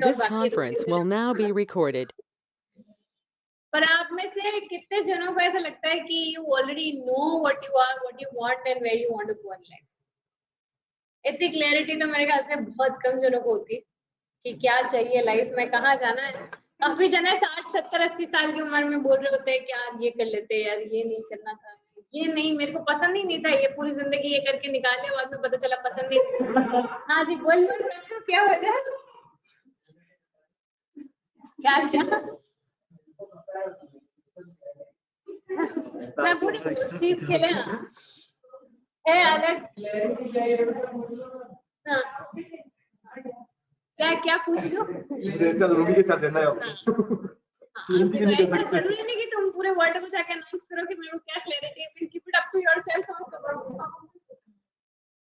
This conference will now be recorded. पर आप में से कितने जनों को ऐसा लगता है कि you already know what you are, what you want and where you want to go in life? इतनी क्लैरिटी तो मेरे ख्याल से बहुत कम जनों को होती कि क्या चाहिए लाइफ में, कहाँ जाना है। काफी जन है 60, 70, 80 साल की उम्र में बोल रहे होते हैं कि यार ये कर लेते, यार ये नहीं करना था, ये नहीं, मेरे को पसंद ही नहीं था, ये पूरी जिंदगी ये करके निकाले, बाद में पता चला पसंद नहीं। हाँ जी बोलिए, प्रश्न क्या हो जाए? क्या मैं पूरी उस चीज के लिए है अलग। हाँ क्या पूछ लो? जरूरी के साथ देना है जरूरी नहीं कि तुम पूरे वर्ल्ड को जाके अनाउंस करो कि मेरे को क्या क्लैरिटी है, keep it up to yourself.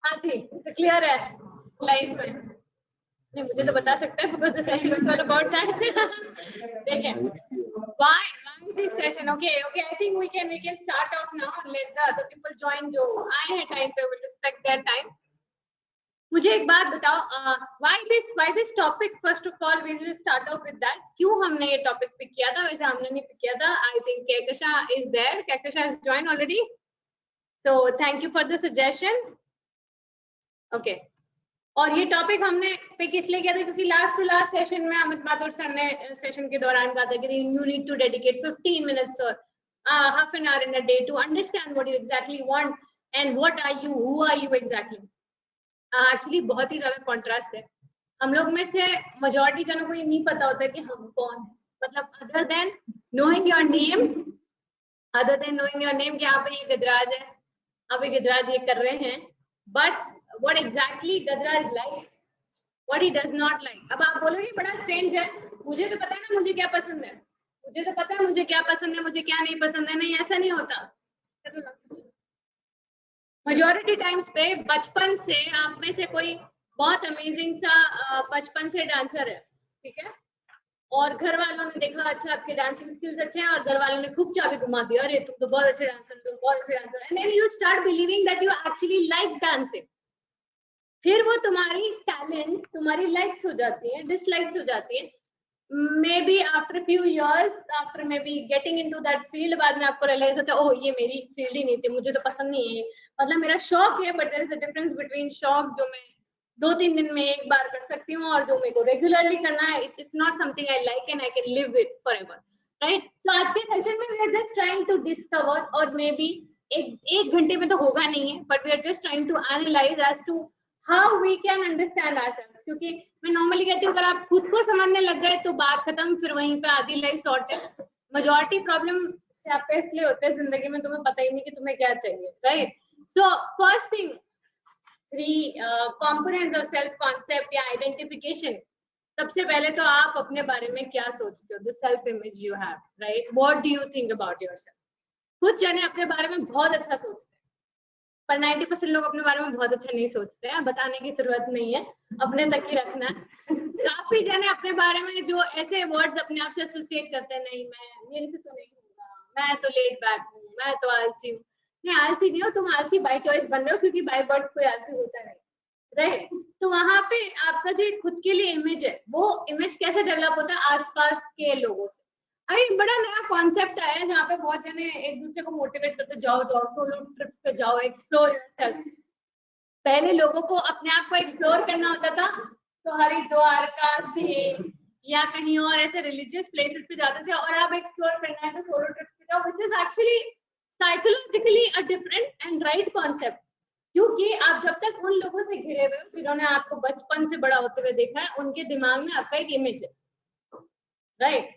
हाँ जी, तो क्लियर है लाइफ में? नहीं, मुझे तो बता सकते हैं because the session is all about that. देखें why this session? Okay, I think we can start off now and let the other people join जो आए हैं टाइम पे, will respect their time। मुझे एक बात बताओ, why this topic? First of all, we will start off with that। क्यों हमने ये टॉपिक पिक किया था? वैसे हमने नहीं पिक किया था। I think Kekasha is there। Kekasha has joined already, so thank you for the suggestion। Okay, और ये टॉपिक हमने पिक इसलिए किया था क्योंकि लास्ट टू लास्ट सेशन में अमित माथुर सर ने सेशन के दौरान कहा था कि you need to dedicate 15 minutes और half an hour in a day to understand what you exactly want and what are you, who are you exactly. Actually बहुत ही ज्यादा कॉन्ट्रास्ट है। हम लोग में से मेजॉरिटी जनों को ये नहीं पता होता कि हम कौन है, मतलब other than knowing your name, कि आप ये गजराज है, आप ये गजराज ये कर रहे हैं, but what exactly Gajraj likes, what he does not like। अब आप बोलोगे बड़ा स्ट्रेंज है, मुझे तो पता है ना मुझे क्या पसंद है, मुझे तो पता है मुझे क्या पसंद है, मुझे क्या नहीं पसंद है। नहीं, ऐसा नहीं होता। मेजॉरिटी टाइम्स पे बचपन से आप में से कोई बहुत अमेजिंग सा बचपन से डांसर है, ठीक है, और घर वालों ने देखा अच्छा आपके डांसिंग स्किल्स अच्छे हैं, और घर वालों ने खूब चाबी घुमा दी, अरे तुम तो बहुत अच्छे डांसर, तुम बहुत अच्छे dancer, and then you start believing that you actually like dancing. फिर वो तुम्हारी टैलेंट तुम्हारी लाइक्स हो जाती है, डिसलाइक्स हो जाती है। May be after few years, after may be getting into that field, बाद में आपको रियलाइज होता है ओह ये मेरी फील्ड ही नहीं थी, मुझे तो पसंद नहीं है, मतलब मेरा शौक है, but there is a difference between शौक जो मैं 2-3 दिन में एक बार कर सकती हूँ और जो मेरे को रेगुलरली करना है, it's not something I like and I can live with forever, right. So आज के सेशन में we are just trying to discover, और मे बी एक घंटे में तो होगा नहीं है, but we are just trying to analyse as to how we can understand ourselves। क्योंकि मैं नॉर्मली कहती हूँ अगर आप खुद को समझने लग गए तो बात खत्म, फिर वहीं पे आधी लाइफ सॉर्टेड। मेजॉरिटी प्रॉब्लम आप पे इसलिए होते हैं जिंदगी में, तुम्हें पता ही नहीं कि तुम्हें क्या चाहिए, right. So first thing, 3 components of self concept या आइडेंटिफिकेशन। सबसे पहले तो आप अपने बारे में क्या सोचते हो, the self image you have, right. What do you think about yourself? कुछ जने अपने बारे में बहुत अच्छा सोचते हैं, पर 90% लोग अपने बारे में बहुत अच्छा नहीं सोचते हैं। बताने की जरूरत नहीं है, अपने तक ही रखना है। काफी जने अपने बारे में जो ऐसे वर्ड्स अपने आप से एसोसिएट करते हैं, नहीं मैं मेरे से तो नहीं होगा, मैं तो लेट बैक हूँ, मैं तो आलसी हूँ। नहीं, आलसी नहीं हो तुम, आलसी बाय चॉइस बन रहे हो, क्योंकि बाय बर्थ कोई आलसी होता नहीं, राइट। तो वहां पे आपका जो खुद के लिए इमेज है, वो इमेज कैसे डेवलप होता है? आसपास के लोगों से। अरे बड़ा नया कॉन्सेप्ट आया है जहाँ पे बहुत जने एक दूसरे को मोटिवेट करते, जाओ सोलो ट्रिप पे जाओ, एक्सप्लोर योरसेल्फ। पहले लोगों को अपने आप को एक्सप्लोर करना होता था, तो हरिद्वार, काशी या कहीं और ऐसे रिलीजियस प्लेसेस पे जाते थे, और आप एक्सप्लोर करना है तो सोलो ट्रिप पे जाओ, which is actually psychologically a different and right concept. क्योंकि आप जब तक उन लोगों से घिरे हुए हो जिन्होंने आपको बचपन से बड़ा होते हुए देखा है, उनके दिमाग में आपका एक इमेज है, राइट।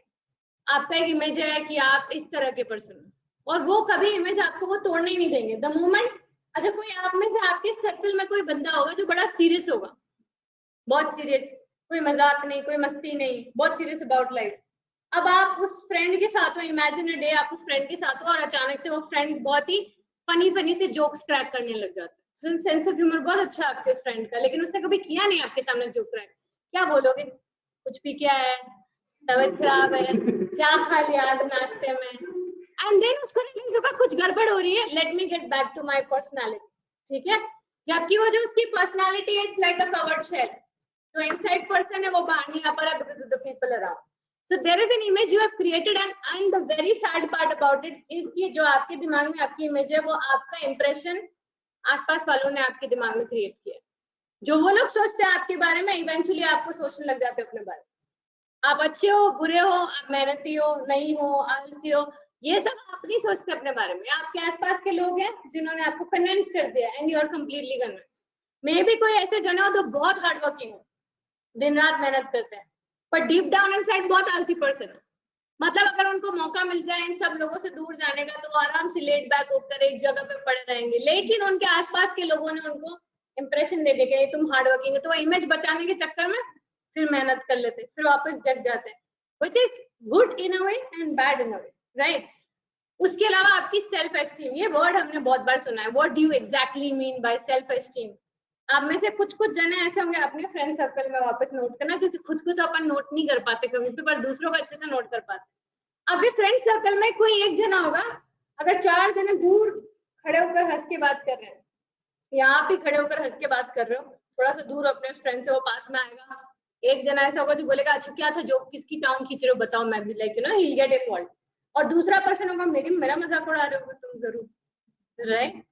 आपका एक इमेज है कि आप इस तरह के पर्सन हो, और वो कभी इमेज आपको वो तोड़ने ही नहीं देंगे। द मोमेंट, अच्छा कोई आप में से आपके सर्कल में कोई बंदा होगा जो बड़ा सीरियस होगा, बहुत सीरियस, कोई मजाक नहीं, कोई मस्ती नहीं, बहुत सीरियस अबाउट लाइफ। अब आप उस फ्रेंड के साथ हो, इमेजिन अ डे आप उस फ्रेंड के साथ हो, और अचानक से वो फ्रेंड बहुत ही फनी से जोक्स क्रैक करने लग जाता है। सेंस ऑफ ह्यूमर बहुत अच्छा है आपके उस फ्रेंड का, लेकिन उसने कभी किया नहीं आपके सामने जोक क्रैक। क्या बोलोगे? कुछ भी क्या है, तबीयत खराब है, क्या खा लिया आज नाश्ते में? एंड देन उसको रियलाइज होगा कुछ गड़बड़ हो रही है, let me get back to my personality, ठीक है। जबकि वो जो उसकी पर्सनालिटी है, it's like a covered shell. तो इनसाइड पर्सन है वो बाहर नहीं आ पा रहा because of the people around. So there is an image you have created and the very sad part about it is कि जो आपके दिमाग में आपकी इमेज है वो आपका impression आसपास वालों ने आपके दिमाग में क्रिएट किया. जो वो लोग सोचते हैं आपके बारे में इवेंचुअली आपको सोचने लग जाते हैं अपने बारे में. आप अच्छे हो, बुरे हो, आप मेहनती हो, नहीं हो, आलसी हो, ये सब आप नहीं सोचते अपने बारे में. आपके आसपास के लोग हैं जिन्होंने आपको कन्विंस कर दिया and you are completely convince. मे भी कोई ऐसे जन हो तो बहुत हार्ड वर्किंग हो, दिन रात मेहनत करते हैं, पर डीप डाउन इनसाइड बहुत आलसी पर्सन है. मतलब अगर उनको मौका मिल जाए इन सब लोगों से दूर जाने का तो वो आराम से लेट बैक होकर एक जगह पे पड़े रहेंगे, लेकिन उनके आसपास के लोगों ने उनको इंप्रेशन दे दिया कि तुम हार्ड वर्किंग है, तो वो इमेज बचाने के चक्कर में फिर मेहनत कर लेते, फिर वापस जग जाते हैं, which is good in a way and bad in a way, right. उसके अलावा आपकी सेल्फ एस्टीम, ये वर्ड हमने बहुत बार सुना है. What do you exactly mean by self esteem? आप में से कुछ जने ऐसे होंगे अपने फ्रेंड सर्कल में वापस नोट करना, क्योंकि खुद को तो अपन नोट नहीं कर पाते कभी भी, पर दूसरों को अच्छे से नोट कर पाते. अभी फ्रेंड सर्कल में कोई एक जना होगा, अगर 4 जने दूर खड़े होकर हंस के बात कर रहे हैं, या आप ही खड़े होकर हंस के बात कर रहे हो, थोड़ा सा दूर अपने फ्रेंड से वो पास में आएगा, एक जना ऐसा होगा जो बोलेगा अच्छा क्या था, जो किसकी टांग खींच रहे हो बताओ, मैं भी like you know he will get involve. और दूसरा पर्सन होगा मेरा मजाक उड़ा रहे हो तुम जरूर, राइट.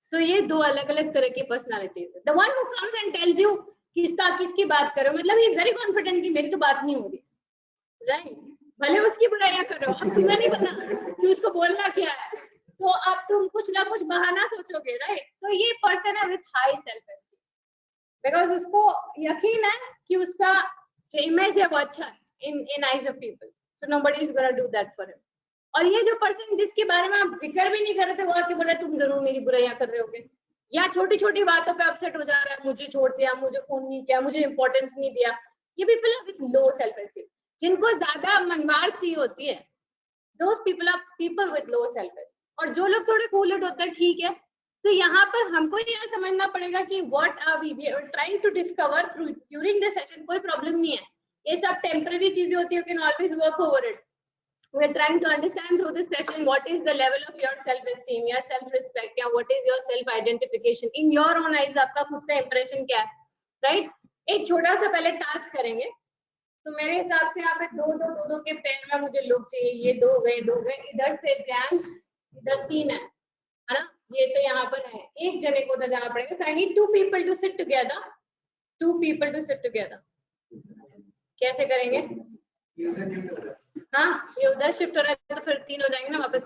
सो ये दो अलग अलग तरह की पर्सनालिटीज है. The one who comes and tells you किसकी बात करो, मतलब ही इज वेरी कॉन्फिडेंट कि मेरी तो बात नहीं हो रही, राइट. भले उसकी बुराइयां करो, अब तुम्हें नहीं पता कि उसको बोलना क्या है, तो अब तुम कुछ ना कुछ बहाना सोचोगे, राइट. तो ये पर्सन है with high self esteem, because उसको यकीन है कि उसका जो इमेज है वो अच्छा है इन eyes of people, so nobody is gonna do that for him. और ये जो पर्सन जिसके बारे में आप जिक्र भी नहीं कर रहे थे, वो आके बोल रहे तुम जरूर मेरी बुराइयां कर रहे होगे, या छोटी छोटी बातों पे अपसेट हो जा रहा है, मुझे छोड़ दिया, मुझे फोन नहीं किया, मुझे इंपॉर्टेंस नहीं दिया. ये people are with low self esteem, जिनको ज्यादा मनमार चाहिए होती है. Those people are people with low self esteem. और जो लोग थोड़े कूल होते हैं, ठीक है, तो यहाँ पर हमको यह समझना पड़ेगा कि what are we are trying to discover through during the session. कोई प्रॉब्लम नहीं है, ये सब टेम्पररी चीजें होती है, you can always work over it. We are trying to understand through this session what is the level of your self-esteem, your self-respect, या what is your self-identification in your own eyes. आपका खुद का impression क्या है, right? एक छोटा सा पहले टास्क करेंगे. तो मेरे हिसाब से यहाँ पे दो के पेयर में मुझे लोग चाहिए. ये 2 गए, इधर से जैम्स, इधर 3 है ना, ये तो यहाँ पर है, एक जने को उधर जाना पड़ेगा. So I need 2 people to sit together. 2 people to sit together. कैसे करेंगे? हाँ, ये उधर शिफ्ट हो रहा है तो फिर 3 हो जाएंगे ना वापस.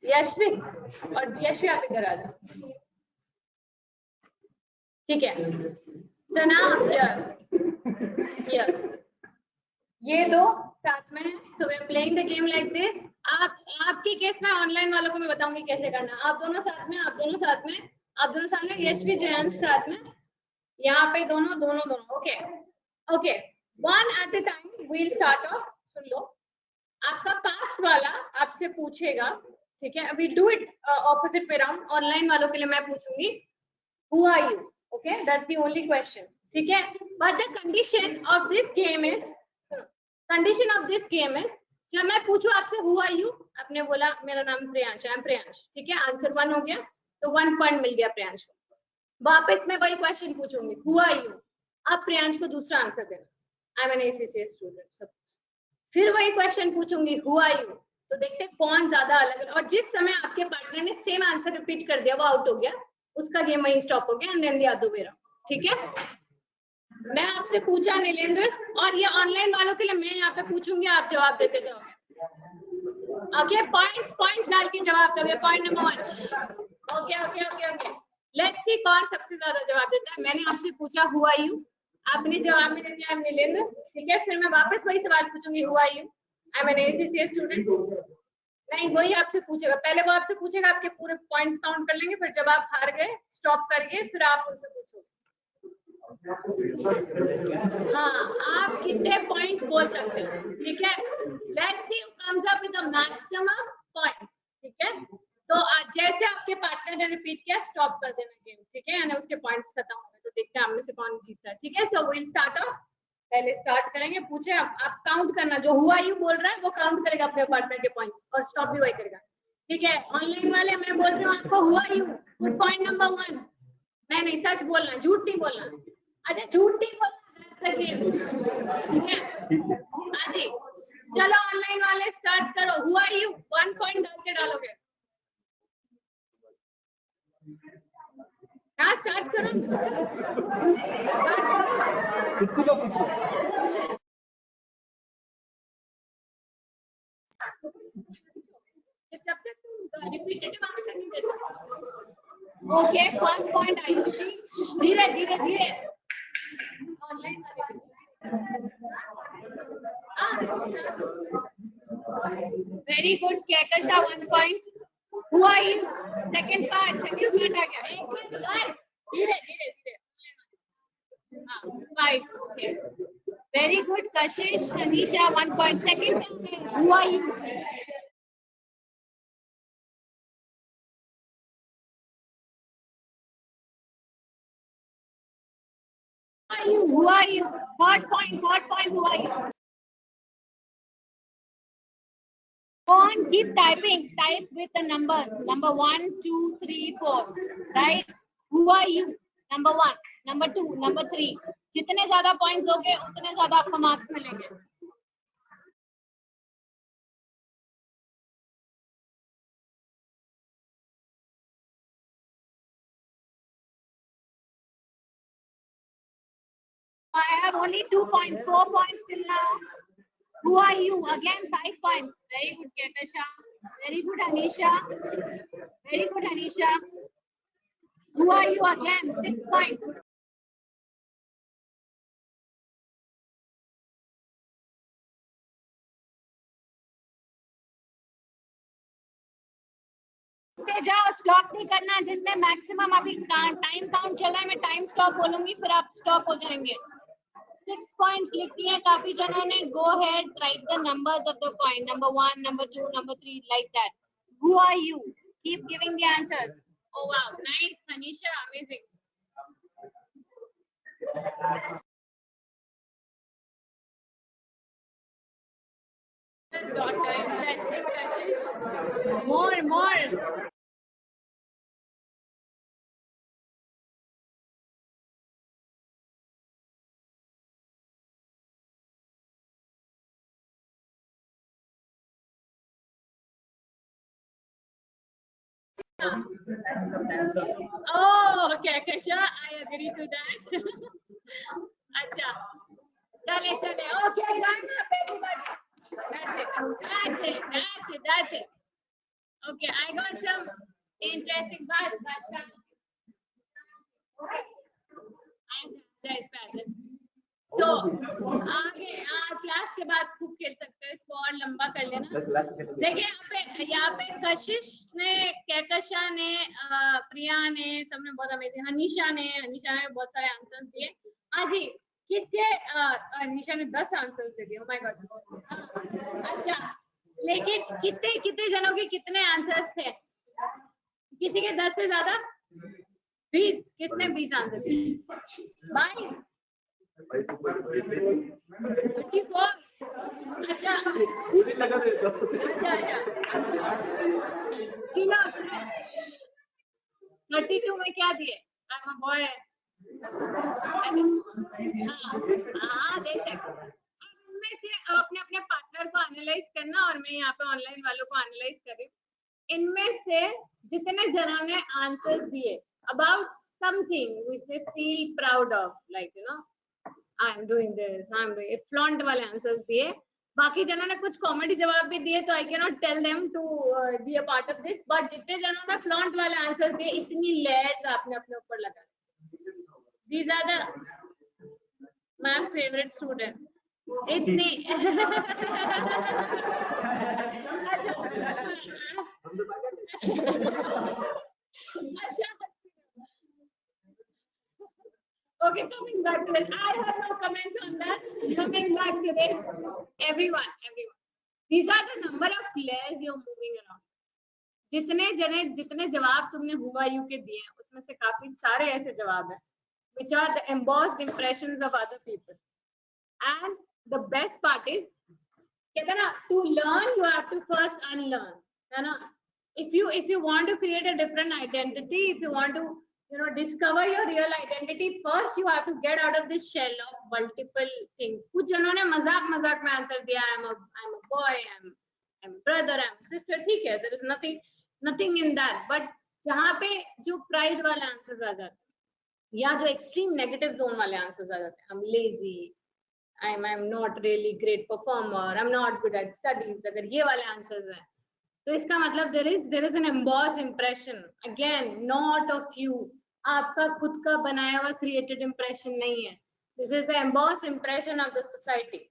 यशवी आप इधर आ जाओ, ठीक है. सो नाउ हियर ये 2 साथ में. So we are playing the game like this. आपके केस में ऑनलाइन वालों को मैं बताऊंगी कैसे करना. आप दोनों साथ में, यशवी जैन साथ में, यहाँ पे दोनों. Okay, one at a time we'll start off. सुन लो, आपका पास्ट वाला आपसे पूछेगा, ठीक है. we'll do it opposite way round. Online वालों के लिए मैं पूछूंगी who are you, okay, that's the only question, ठीक है. but the condition of this game is जब मैं पूछूं आपसे who are you, आपने बोला मेरा नाम प्रियांश है, प्रियांश, ठीक है. आंसर 1 हो गया तो 1 पॉइंट मिल गया प्रियांश को. वापस मैं वही क्वेश्चन पूछूंगी who are you, आप प्रियांश को दूसरा आंसर देना, I'm an ACCA student, suppose. फिर वही क्वेश्चन पूछूंगी who are you, तो देखते कौन ज्यादा अलग. और जिस समय आपके पार्टनर ने सेम आंसर रिपीट कर दिया वो आउट हो गया, उसका गेम वहीं स्टॉप हो गया. And then the other way round, ठीक है. मैं आपसे पूछा नीलेंद्र, और ये ऑनलाइन वालों के लिए मैं यहाँ पे पूछूंगी, आप जवाब देते जाओगे. ओके, पॉइंट्स डाल के जवाब दोगे. Point number 1. Okay. Let's see कौन सबसे ज्यादा जवाब देता है. मैंने आपसे पूछा who are you, आपने जवाब में दे दिया नीलेंद्र, ठीक है. फिर मैं वापस वही सवाल पूछूंगी who are you, I'm an ACCA student. नहीं, वही आपसे पूछेगा. पहले वो आपसे पूछेगा, आपके पूरे पॉइंट्स काउंट कर लेंगे, फिर जब आप हार गए स्टॉप करिए, फिर आप उनसे पूछोगे. हाँ, आप कितने पॉइंट्स बोल सकते हो, ठीक है. Let's see who comes up with the maximum points, ठीक है. तो जैसे आपके पार्टनर ने रिपीट किया स्टॉप कर देना गेम, ठीक है, यानी उसके पॉइंट्स खत्म हो गए. तो देखते हैं हम में से कौन जीतता है, ठीक है. So we will start off. पहले स्टार्ट करेंगे, पूछे आप काउंट करना, जो हुआ यू बोल रहा है वो काउंट करेगा अपने पार्टनर के पॉइंट्स, और स्टॉप भी वही करेगा, ठीक है. ऑनलाइन वाले मैं बोल रही हूँ आपको हुआ यू, पॉइंट नंबर 1, नहीं नहीं, सच बोलना, झूठ नहीं बोलना। अच्छा, झूठ नहीं बोलना, that's the game। ठीक है, हाँ जी। चलो ऑनलाइन वाले स्टार्ट करो। Who are you? 1 पॉइंट डाल के डालोगे। हाँ, स्टार्ट करो। कितनी का पूछो? जब तक तुम रिपीटेटिव आंसर नहीं देते। Okay, first point Ayushi. धीरे धीरे धीरे। ऑनलाइन वाले very good Kahkasha, 1 point. Who are you? Second part आ गया। एक मिनट गाइस, धीरे धीरे धीरे। हाँ, 5। Okay, very good Kashish. Anisha 1 point. Second part, who are you? Who are you? Third point, who are you? Go on, keep typing. Type with the numbers. Number 1, 2, 3, 4. Right? Who are you? Number 1, number 2, number 3. जितने ज्यादा points होंगे उतने ज्यादा आपको marks मिलेंगे। I have only 2 points, 4 points till now. Who are you? Again 5 points. Very good, Kekasha. Very good, Anisha. Very good, Anisha. Who are you again? 6 points. जाओ, stop नहीं करना। जिसमें मैक्सिमम अभी टाइम काउंट चल रहा है, मैं टाइम स्टॉप बोलूंगी, फिर आप स्टॉप हो जाएंगे। 6 पॉइंट्स लिखती हैं काफी जनों ने। Go ahead, write the numbers of the point. Number 1, number 2, number 3, like that. Who are you? Keep giving the answers. Oh wow, nice Anisha, amazing. Daughter, interesting, Kashish. More. Oh, okay, Kasha, I agree to that. अच्छा, चले चले। Okay, time up, everybody. That's it. Okay, I got some interesting Basha. So, आगे class के बाद खूब खेल सकते हो, इसको और लंबा कर लेना। देखिए यहाँ पे कशिश ने, कहकशा ने, प्रिया ने, सबने बहुत अमेजिंग। अनीशा ने बहुत सारे आंसर्स दिए। हाँ जी, किसके? अनीशा ने 10 आंसर्स दे दिए। Oh my God. अच्छा, लेकिन कितने जनों के कितने आंसर्स थे? किसी के 10 से ज्यादा? 20। किसने 20 आंसर दिए? 22। 34। अच्छा, सुनो 32 में क्या दिए? बॉय। हाँ, देख सकते। इनमें से अपने अपने पार्टनर को एनालाइज करना, और मैं यहाँ पे ऑनलाइन वालों को एनालाइज कर रही हूँ। इनमें से जितने जनों ने आंसर दिए about something which they feel proud of, like you know, I am doing this, I am doing, flaunt वाले आंसर्स दिए। बाकी जनों ने कुछ कॉमेडी जवाब भी दिए, तो I can not tell them to be a part of this, but जितने जनों ने फ्लॉन्ट वाले आंसर दिए, इतनी लेयर्स आपने अपने ऊपर लगा। These are the ma'am favourite student. इतनी अच्छा। Okay, coming back to it. I have no comments on that. Coming back to this, everyone. These are the number of players you're moving around. जितने जवाब तुमने हुआ you के दिए हैं, उसमें से काफी सारे ऐसे जवाब हैं which are the embossed impressions of other people. And the best part is, कहते ना, to learn you have to first unlearn, है ना? If you want to create a different identity, if you want to discover your real identity. First, you have to get out of this shell of multiple things. कुछ जनों ने मजाक मजाक में answer दिया, I'm a boy, I'm a brother, I'm a sister. ठीक है, there is nothing in that. But जहाँ पे जो pride वाले आंसर्स आ जाते हैं या जो extreme negative zone वाले आंसर्स आ जाते हैं, I'm lazy, I'm not really great performer, I'm not good at studies, अगर ये वाले आंसर्स हैं तो इसका मतलब there is an embossed impression, again not of you, आपका खुद का बनाया हुआ created impression नहीं है. This is the embossed impression of the society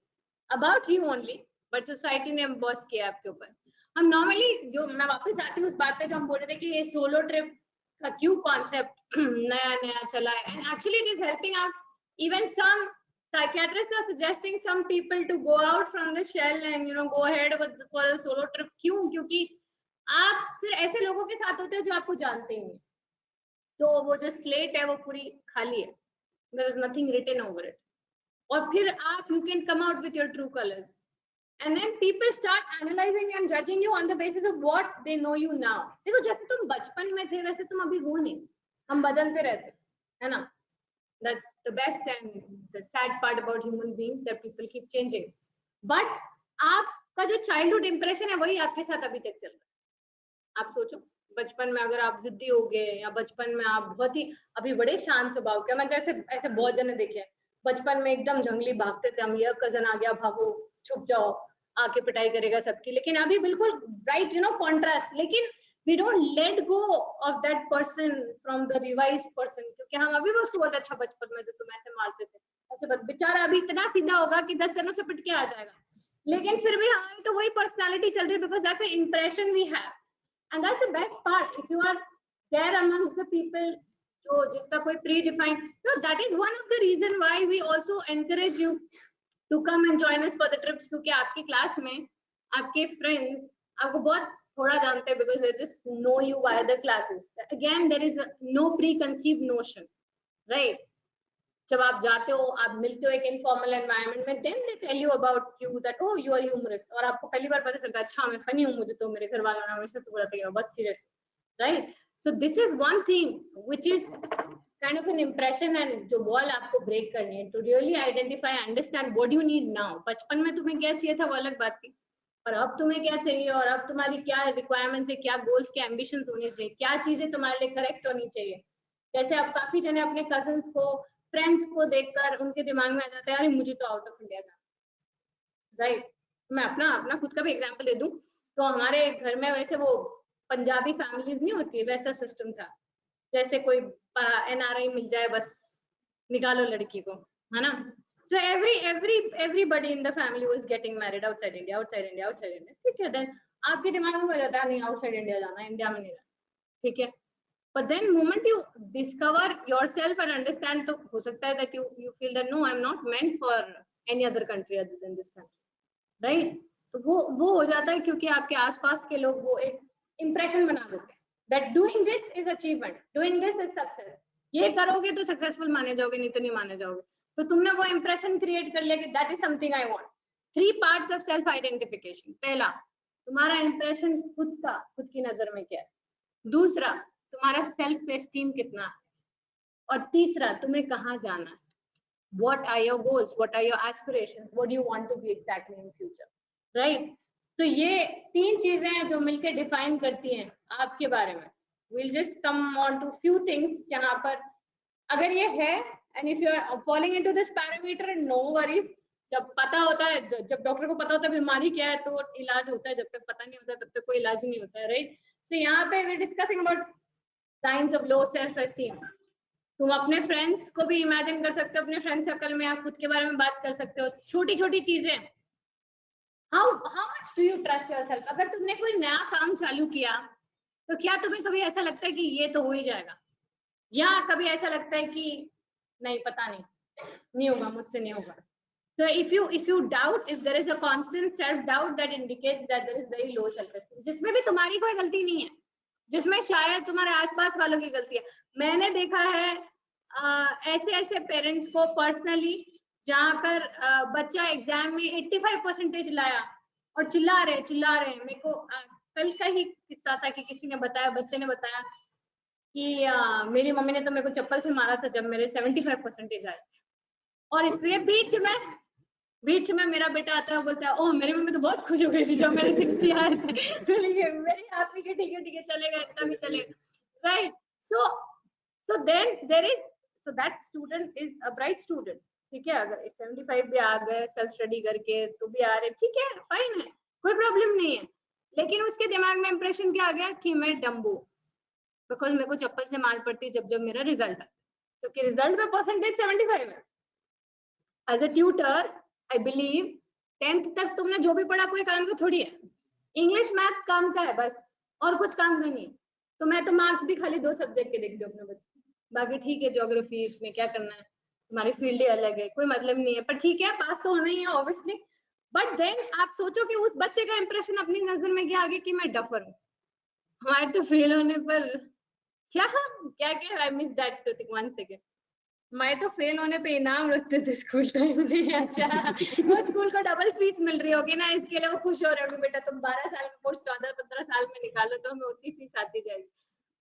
about you only, but society ने emboss किया आपके ऊपर. हम normally जो मैं वापस आती हूँ उस बात पे जो हम बोल रहे थे कि ये solo trip का क्यों concept नया चला है, and actually it is helping out. Even some psychiatrists are suggesting some people to go out from the shell and go ahead for a solo trip. क्यों? क्योंकि आप फिर ऐसे लोगों के साथ होते हो जो आपको जानते ही नहीं, तो वो जो स्लेट है वो पूरी खाली है, there is nothing written over it. और फिर आप you can come out with your true colors, and then people start analyzing and judging you on the basis of what they know you now. देखो जैसे तुम बचपन में थे वैसे तुम अभी हो नहीं, हम बदलते रहते है ना. That's the best and the sad part about human beings, that people keep changing. But आपका जो childhood impression है वही आपके साथ अभी तक चल रहा है. आप सोचो बचपन में अगर आप जिद्दी हो गए या बचपन में आप बहुत ही अभी बड़े शांत स्वभाव के, मैंने ऐसे बहुत जने देखे हैं बचपन में एकदम जंगली भागते थे हम, ये कजन आ गया भागो छुप जाओ आके पिटाई करेगा सबकी, लेकिन अभी बिल्कुल राइट कॉन्ट्रास्ट. लेकिन we don't let go of that person from the revised person, क्योंकि हम अभी भी उसको बोलते अच्छा बचपन में तो तुम ऐसे मारते थे ऐसे, बेचारा अभी इतना सीधा होगा कि 10 जनों से पिट के आ जाएगा, लेकिन फिर भी हमारी तो वही पर्सनालिटी चल रही है, because that's the impression we have. And that's the best part, if you are there amongst the people जो जिसका कोई predefined, so that is one of the reason why we also encourage you to come and join us for the trips, क्योंकि आपकी class में आपके friends आपको बहुत थोड़ा जानते हैं, because they just know you via the classes. Again, there is no preconceived notion, right? जब आप जाते हो आप मिलते हो एक इनफॉर्मल एनवायरनमेंट में, then they tell you about you that oh you are humorous, और आपको पहली बार पता चलता है अच्छा मैं फनी हूँ, मुझे तो मेरे घर वालों ने हमेशा से बोला था कि बहुत serious, right? So this is one thing which is kind of an impression, and जो wall आपको break करनी है to really identify, understand what you need now. बचपन में तुम्हें क्या चाहिए था वो अलग बात थी, और अब तुम्हें क्या चाहिए, और अब तुम्हारी क्या रिक्वायरमेंट्स है, क्या गोल्स क्या एम्बिशंस होने चाहिए, क्या चीजें तुम्हारे लिए करेक्ट होनी चाहिए. जैसे अब काफी जने अपने कजन्स को फ्रेंड्स को देखकर उनके दिमाग में आ जाता है अरे मुझे तो आउट ऑफ इंडिया जाना, राइट. मैं अपना खुद का भी एग्जांपल दे दूं तो हमारे घर में वैसे वो पंजाबी फैमिलीज नहीं होती वैसा सिस्टम था, जैसे कोई एनआरआई मिल जाए बस निकालो लड़की को, है ना. So everybody in the family was getting married outside India. ठीक है, then आपके दिमाग में हो जाता है नहीं outside India जाना, इंडिया में नहीं रहना, ठीक है. But then moment you discover yourself and understand, तो हो सकता है that you feel that no, I'm not meant for any other country other than this country, right? तो वो हो जाता है क्योंकि आपके आसपास के लोग वो एक impression बना देते हैं that doing this is achievement, doing this is success. ये करोगे तो सक्सेसफुल माने जाओगे, नहीं तो नहीं माने जाओगे. तो तुमने वो इंप्रेशन क्रिएट कर लिया कि that is something I want. 3 parts of self identification. पहला, तुम्हारा इंप्रेशन खुद की नजर में क्या है. दूसरा, तुम्हारा सेल्फ एस्टीम कितना है. और तीसरा, तुम्हें कहाँ जाना है. What are your goals, what are your aspirations, what do you want to be exactly in future, right. तो ये 3 चीजें हैं जो मिलकर डिफाइन करती हैं आपके बारे में. we'll just come on to few things जहाँ पर अगर ये है, and if you are falling into this parameter, no worries. जब पता होता है, जब डॉक्टर को पता होता है बीमारी क्या है तो इलाज होता है, जब तक पता नहीं होता तब तक कोई इलाज नहीं होता है, राइट. सो यहाँ पे we discussing about signs of low self esteem. तुम अपने फ्रेंड्स को भी इमेजिन कर सकते हो, अपने फ्रेंड सर्कल में आप खुद के बारे में बात कर सकते हो. छोटी छोटी चीजें, how much do you trust yourself. अगर तुमने कोई नया काम चालू किया तो क्या तुम्हें कभी ऐसा लगता है कि ये तो हो ही जाएगा, या कभी ऐसा लगता है कि नहीं पता नहीं होगा, मुझसे नहीं होगा. So if you doubt, if there is a constant self doubt, that indicates that there is very low self esteem, जिसमें भी तुम्हारी कोई गलती नहीं है, जिसमें शायद तुम्हारे आसपास वालों की गलती है. मैंने देखा है ऐसे पेरेंट्स को पर्सनली जहाँ पर बच्चा एग्जाम में 85% लाया और चिल्ला रहे. मेरे को कल का ही किस्सा था कि किसी ने बताया, बच्चे ने बताया कि मेरी मम्मी ने तो मेरे को चप्पल से मारा था जब मेरे 75% आए थे। और इसलिए बीच में मेरा बेटा आता है, बोलता है ओह मेरी मम्मी तो बहुत खुश हो गई थी जब मेरे 60 आए थे। मेरी हैप्पी के ठीक है चलेगा, इतना भी चलेगा, right. So then there is, so that student is a bright student, ठीक है। अगर 75 भी आ गए सेल्फ स्टडी करके तो भी आ रहे, ठीक है, फाइन है, कोई प्रॉब्लम नहीं है। लेकिन उसके दिमाग में इंप्रेशन क्या आ गया कि मैं डम्बू, बिकॉज मेरे को चप्पल से मार पड़ती जब जब मेरा रिजल्ट आता, क्योंकि रिजल्ट में परसेंटेज 75 है। As a tutor I believe 10th तक तुमने जो भी पढ़ा कोई काम का थोड़ी है। इंग्लिश मैथ्स काम का है बस, और कुछ काम का नहीं है। तो मैं तो मार्क्स भी खाली 2 सब्जेक्ट के देखती हूँ अपने बच्चे, बाकी ठीक है ज्योग्राफी इसमें क्या करना है, तुम्हारी फील्ड ही अलग है, कोई मतलब नहीं है, पर ठीक है पास तो होना ही है ऑब्वियसली। बट देन आप सोचो कि उस बच्चे का इंप्रेशन अपनी नजर में क्या आ गया कि मैं डफर हूँ। हमारे तो फेल होने पर क्या क्या क्या I miss that to think 1 second. मैं तो फेल होने पे इनाम रखते थे स्कूल टाइम में। अच्छा, वो स्कूल को डबल फीस मिल रही होगी ना, इसके लिए वो खुश हो रहे होंगे, बेटा तुम 12 साल में कोर्स 14-15 साल में निकालो तो हमें उतनी फीस आती जाएगी।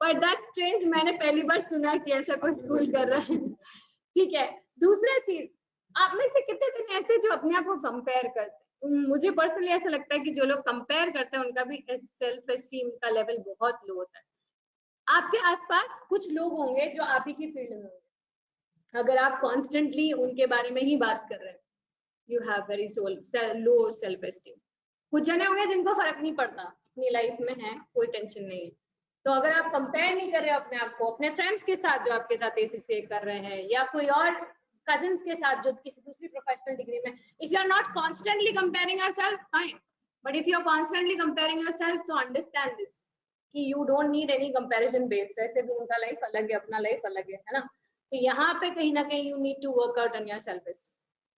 बट दैट स्ट्रेंज, मैंने पहली बार सुना कि ऐसा कोई स्कूल कर रहा है। ठीक है, दूसरा चीज, आप में से कितने जन ऐसे जो अपने आप को कंपेयर करते हैं? मुझे पर्सनली ऐसा लगता है कि जो लोग कंपेयर करते हैं उनका भी सेल्फ एस्टीम का लेवल बहुत लो होता है। आपके आसपास कुछ लोग होंगे जो आप ही की फील्ड में होंगे, अगर आप कॉन्स्टेंटली उनके बारे में ही बात कर रहे हैं, you have very low self esteem. कुछ जने होंगे जिनको फर्क नहीं पड़ता, अपनी लाइफ में है, कोई टेंशन नहीं है। तो अगर आप कंपेयर नहीं कर रहे हो अपने आप को अपने फ्रेंड्स के साथ जो आपके साथ एसीसी कर रहे हैं, या कोई और कजिन्स के साथ जो किसी दूसरी प्रोफेशनल डिग्री में, if you are not constantly comparing yourself, fine. But if you are constantly comparing yourself, तो अंडरस्टैंड दिस कि you don't need any comparison base. वैसे भी उनका लाइफ अलग है, अपना लाइफ अलग है ना। तो यहाँ पे कहीं ना कहीं you need to work out on your self esteem.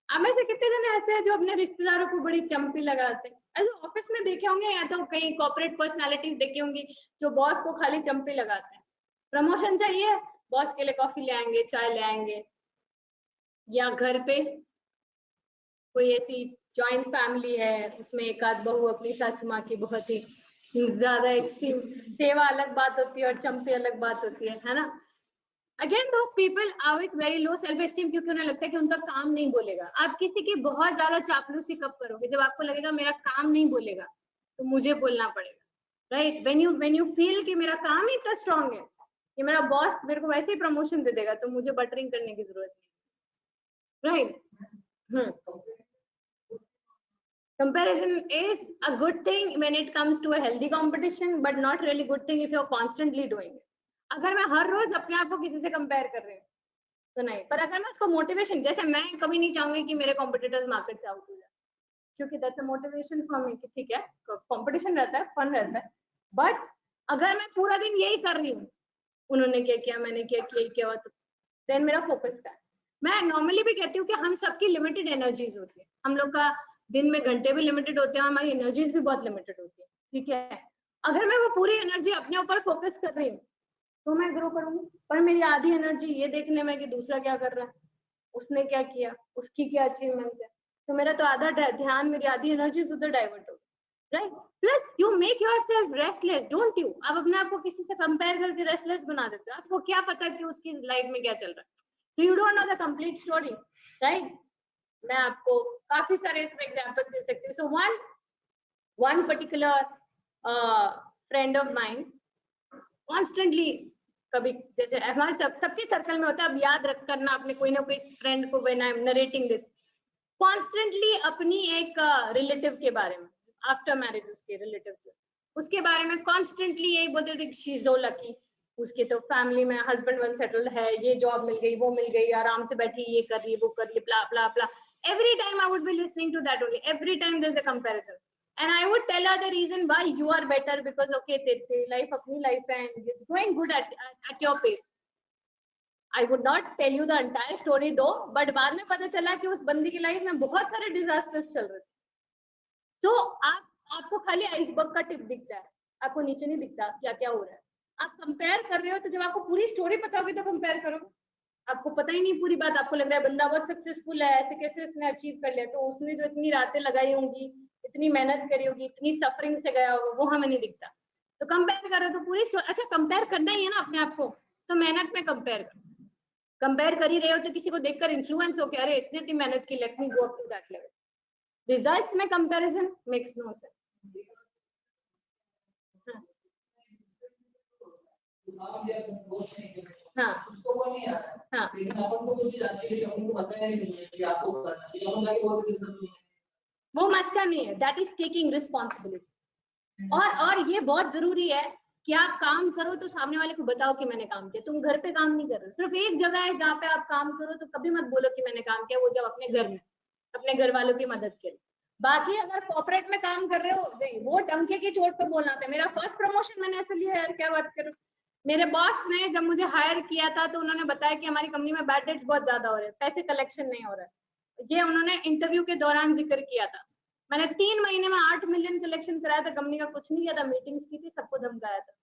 अब में से कितने जने ऐसे हैं जो अपने रिश्तेदारों को बड़ी चंपी लगाते हैं? ऐसे ऑफिस में देखे होंगे या तो कहीं कॉर्पोरेट पर्सनालिटीज देखी होंगी जो बॉस को खाली चंपी लगाते हैं। प्रमोशन चाहिए, बॉस के लिए कॉफी ले आएंगे, चाय ले आएंगे। या घर पे कोई ऐसी जॉइंट फैमिली है, उसमें एक आध बहू अपनी सासू माँ की बहुत ही ज्यादा एक्सट्रीम, सेवा अलग बात होती है और चंपी अलग बात होती है ना। Again those people are with very low self esteem, क्योंकि उन्हें लगता है कि उनका काम नहीं बोलेगा। आप किसी की बहुत ज्यादा चापलूसी कब करोगे? जब आपको लगेगा मेरा काम नहीं बोलेगा तो मुझे बोलना पड़ेगा, राइट। व्हेन यू फील कि मेरा काम ही इतना स्ट्रांग है कि मेरा बॉस मेरे को वैसे ही प्रमोशन दे देगा तो मुझे बटरिंग करने की जरूरत नहीं, right. Comparison is a good thing when it comes to a healthy competition, but not really good thing if you're constantly doing it. अगर मैं हर रोज अपने आप को किसी से कंपेयर कर रही हूँ तो नहीं, पर अगर मैं उसको मोटिवेशन, जैसे मैं कभी नहीं चाहूंगी कि मेरे कॉम्पिटिटर्स मार्केट से आउट हो जाए, क्योंकि that's a motivation for me कि ठीक है कंपटीशन रहता है, फन रहता है। बट अगर मैं पूरा दिन यही कर रही हूँ, उन्होंने क्या किया, मैंने क्या किया, क्या हुआ, तो देन मेरा फोकस का है। मैं नॉर्मली भी कहती हूँ कि हम सबकी लिमिटेड एनर्जीज होती है, हम लोग का दिन में घंटे भी लिमिटेड होते हैं, हमारी एनर्जीज भी बहुत लिमिटेड होती है, ठीक है। अगर मैं वो पूरी एनर्जी अपने ऊपर फोकस कर रही हूँ तो मैं ग्रो करूंगी। पर मेरी आधी एनर्जी ये देखने में कि दूसरा क्या कर रहा है, उसने क्या किया, उसकी क्या अचीवमेंट है, तो मेरा तो आधा ध्यान, मेरी आधी एनर्जी उधर डाइवर्ट हो, right. Plus you make yourself restless, don't you? आप अपने आप को किसी से कंपेयर करके रेस्टलेस बना देते हो। आपको क्या पता कि उसकी लाइफ में क्या चल रहा है? So you don't know the complete story, right. मैं आपको काफी सारे इसमें एग्जांपल्स दे सकती हूँ। So one particular friend of mine constantly, कभी जैसे हमारे सबके सर्कल में होता है, अब याद रख करना आपने कोई ना कोई फ्रेंड को, when I am narrating this, constantly अपनी एक रिलेटिव के बारे में, आफ्टर मैरिज उसके रिलेटिव उसके बारे में कॉन्स्टेंटली यही बोलते थे, शी इज सो लकी, उसके तो फैमिली में हस्बैंड वेल सेटल्ड है, ये जॉब मिल गई, वो मिल गई, आराम से बैठी, ये कर रही है, वो कर रही है, प्ला प्ला प्ला। Every time I would be listening to that only. Every time there's a comparison, and I would tell her the reason why you are better, because okay, तेरी life अपनी life है and it's going good at your pace. I would not tell you the entire story though, but बाद में पता चला कि उस बंदी की लाइफ में बहुत सारे डिजास्टर्स चल रहे थे। तो आपको खाली आइसबर्ग का टिप दिखता है, आपको नीचे नहीं दिखता क्या क्या हो रहा है। आप कंपेयर कर रहे हो, तो जब आपको पूरी स्टोरी पता होगी तो कंपेयर करोगे। आपको पता ही नहीं पूरी बात, आपको लग रहा है बंदा बहुत सक्सेसफुल है, ऐसे कैसे उसने अचीव कर लिया, तो उसने जो इतनी रातें लगाई होंगी, इतनी मेहनत करी होगी, इतनी सफरिंग से गया होगा, वो हमें नहीं दिखता। तो कंपेयर करो तो पूरी स्टोरी। अच्छा, कंपेयर करना ही है ना अपने आप को, तो मेहनत में कंपेयर कर ही रहे हो तो किसी को देखकर इन्फ्लुएंस हो कि अरे इसने इतनी मेहनत की, let me go up to that level. Results में कंपैरिजन मेक्स नो सेंस। हाँ उसको वो नहीं आता, हाँ लेकिन अपन को कुछ आती है, अपन को पता ही नहीं है कि आपको करना है, अपन जाके बोल देते हैं वो मस्का नहीं है, दैट इज टेकिंग रिस्पॉन्सिबिलिटी। और ये बहुत जरूरी है कि आप काम करो तो सामने वाले को बताओ कि मैंने काम किया। तुम घर पे काम नहीं कर रहे हो, सिर्फ एक जगह है जहाँ पे आप काम करो, तो कभी मत बोलो कि मैंने काम किया, वो जब अपने घर में अपने घर वालों की मदद के लिए। बाकी अगर कॉर्पोरेट में काम कर रहे हो, नहीं, वो डंके की चोट पे बोलना था। मेरा फर्स्ट प्रमोशन मैंने ऐसे लिया यार, क्या बात करूं। मेरे बॉस ने जब मुझे हायर किया था तो उन्होंने बताया कि हमारी कंपनी में बैड डेट्स बहुत ज्यादा हो रहे हैं, पैसे कलेक्शन नहीं हो रहा है। ये उन्होंने इंटरव्यू के दौरान जिक्र किया था। मैंने 3 महीने में 8 मिलियन कलेक्शन कराया था, कंपनी का कुछ नहीं किया था, मीटिंग्स की थी, सबको धमकाया था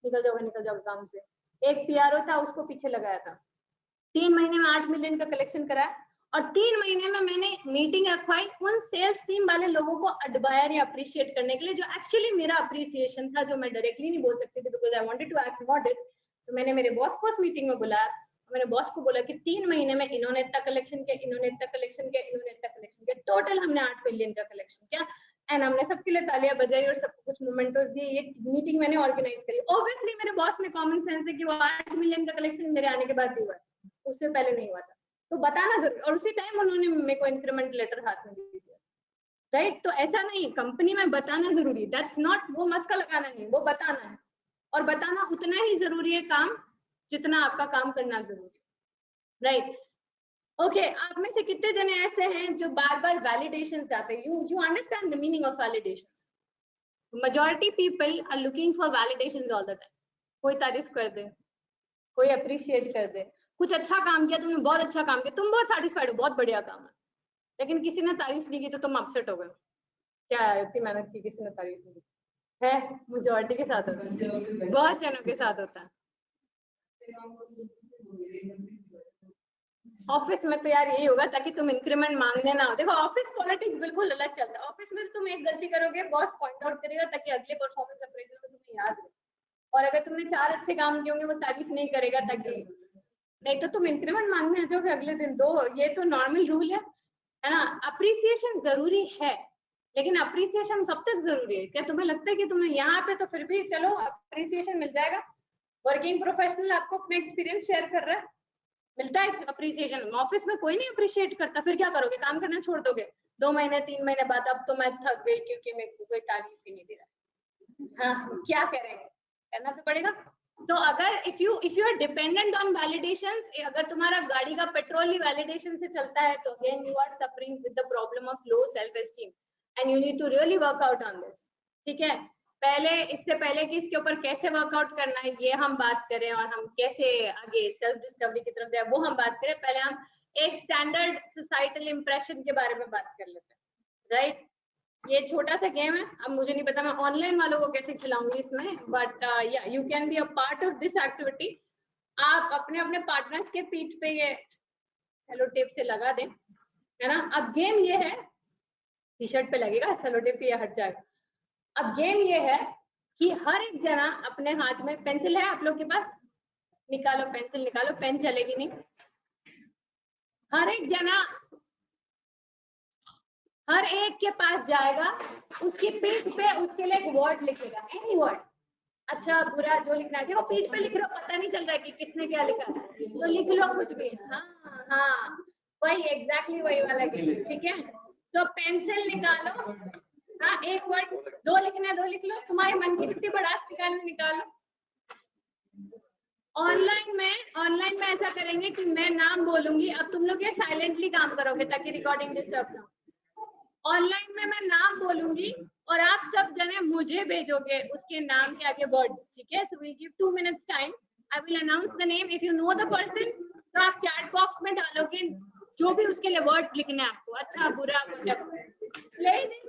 निकल जाओगे काम से। एक पीआरओ था, उसको पीछे लगाया था। 3 महीने में 8 मिलियन का कलेक्शन कराया, और 3 महीने में मैंने मीटिंग रखवाई उन सेल्स टीम वाले लोगों को एडमायर या अप्रिशिएट करने के लिए, जो एक्चुअली मेरा अप्रिसिएशन था, जो मैं डायरेक्टली नहीं बोल सकती थी because I wanted to act modest. तो मैंने मेरे बॉस को उस मीटिंग में बुलाया, मैंने बॉस को बोला कि 3 महीने में इन्होंने इतना कलेक्शन किया, इन्होंने इतना कलेक्शन किया, इन्होंने इतना कलेक्शन किया, टोटल हमने 8 मिलियन का कलेक्शन किया। एंड हमने सबके लिए तालियां बजाई और सबको कुछ मोमेंटोस दिए। ये मीटिंग मैंने ऑर्गेनाइज करी। ऑब्वियसली मेरे बॉस में कॉमन सेंस है कि वो 8 मिलियन का कलेक्शन मेरे आने के बाद ही हुआ है, उससे पहले नहीं हुआ था। तो बताना जरूर, और उसी टाइम उन्होंने मेरे को इंक्रीमेंट लेटर हाथ में दे दिया, राइट। तो ऐसा नहीं, कंपनी में बताना जरूरी, दैट्स नॉट, वो मस्का लगाना नहीं, वो बताना है। और बताना उतना ही जरूरी है काम जितना आपका काम करना जरूरी है, राइट। ओके, आप में से कितने जने ऐसे हैं जो बार बार वैलिडेशन चाहते हैं? You understand the meaning of validation. majority people are looking for validations all the time। कोई तारीफ कर दे, कोई अप्रिशिएट कर दे, कुछ अच्छा काम किया, तुमने बहुत अच्छा काम किया, तुम बहुत सेटिस्फाइड हो, बहुत बढ़िया काम है, लेकिन किसी ने तारीफ नहीं की तो तुम अपसेट हो गए। क्या है, इतनी मेहनत की, किसी ने तारीफ नहीं की है। मेजॉरिटी के साथ होता है, बहुत जनों के साथ होता है। ऑफिस में तो यार यही होगा ताकि तुम इंक्रीमेंट मांगने ना हो। देखो ऑफिस पॉलिटिक्स बिल्कुल अलग चलता है। ऑफिस में तुम एक गलती करोगे, बॉस पॉइंट आउट करेगा ताकि अगले परफॉर्मेंस अप्रेजल में तुम्हें याद रहे। और अगर तुमने 4 अच्छे काम किए होंगे, वो तारीफ नहीं करेगा ताकि, नहीं तो तुम इंक्रीमेंट मांगने आ जाओगे अगले दिन। दो, ये तो नॉर्मल रूल है ना। अप्रिसिएशन जरूरी है, लेकिन अप्रिसिएशन कब तक जरूरी है? क्या तुम्हें लगता है कि तुम्हें यहाँ पे तो फिर भी चलो अप्रिसिएशन मिल जाएगा? वर्किंग प्रोफेशनल आपको अपना एक्सपीरियंस शेयर कर रहा है, मिलता है अप्रिसिएशन। ऑफिस में कोई नहीं अप्रिशिएट करता, फिर क्या करोगे? काम करना छोड़ दोगे 2 महीने 3 महीने बाद? अब तो मैं थक गई क्योंकि मेरे को कोई तारीफ ही नहीं दे रहा। हाँ, क्या करेंगे, करना तो पड़ेगा। तो अगर if you are dependent on validations, अगर तुम्हारा गाड़ी का पेट्रोल ही वैलिडेशन से चलता है, तो again you are suffering with the problem of low self esteem and you need to really work out on this. ठीक है, इससे पहले कि इसके ऊपर कैसे वर्कआउट करना है ये हम बात करें, और हम कैसे आगे सेल्फ डिस्कवरी की तरफ जाए वो हम बात करें, पहले हम एक स्टैंडर्ड सोसाइटल इंप्रेशन के बारे में बात कर लेते हैं, राइट। ये छोटा सा गेम है। अब मुझे नहीं पता मैं ऑनलाइन वालों को कैसे खिलाऊंगी इसमें, बट या you can be a part of this activity. आप अपने अपने पार्टनर्स के पीठ पे ये सेलो टेप से लगा दें, है ना। अब गेम ये है, टी शर्ट पे लगेगा सेलो टेप, ये हट जाएगा। अब गेम ये है कि हर एक जना अपने हाथ में, पेंसिल है आप लोग के पास? निकालो पेंसिल, निकालो, पेन चलेगी नहीं। हर एक जना हर एक के पास जाएगा, उसकी पीठ पे उसके लिए एक वर्ड लिखेगा, एनी वर्ड, अच्छा बुरा जो लिखना है। देखो पीठ पे लिख रहे हो, पता नहीं चल रहा है कि किसने क्या लिखा है, तो लिख लो कुछ भी। हाँ हाँ, वही एग्जैक्टली वही वाला गेम, ठीक है। तो पेंसिल निकालो, हाँ एक वर्ड, 2 लिखना है 2 लिख लो, तुम्हारे मन की कितनी बड़ास निकालनी निकालो। ऑनलाइन में ऐसा करेंगे कि मैं नाम बोलूंगी, अब तुम लोग ये साइलेंटली काम करोगे ताकि रिकॉर्डिंग डिस्टर्ब ना हो। ऑनलाइन में मैं नाम बोलूंगी और आप सब जने मुझे भेजोगे उसके नाम के आगे वर्ड्स, ठीक है। So we give 2 minutes time, I will announce the name, if you know the person तो आप चैट बॉक्स में डालोगे जो भी उसके लिए वर्ड्स लिखने हैं आपको, अच्छा बुरा play this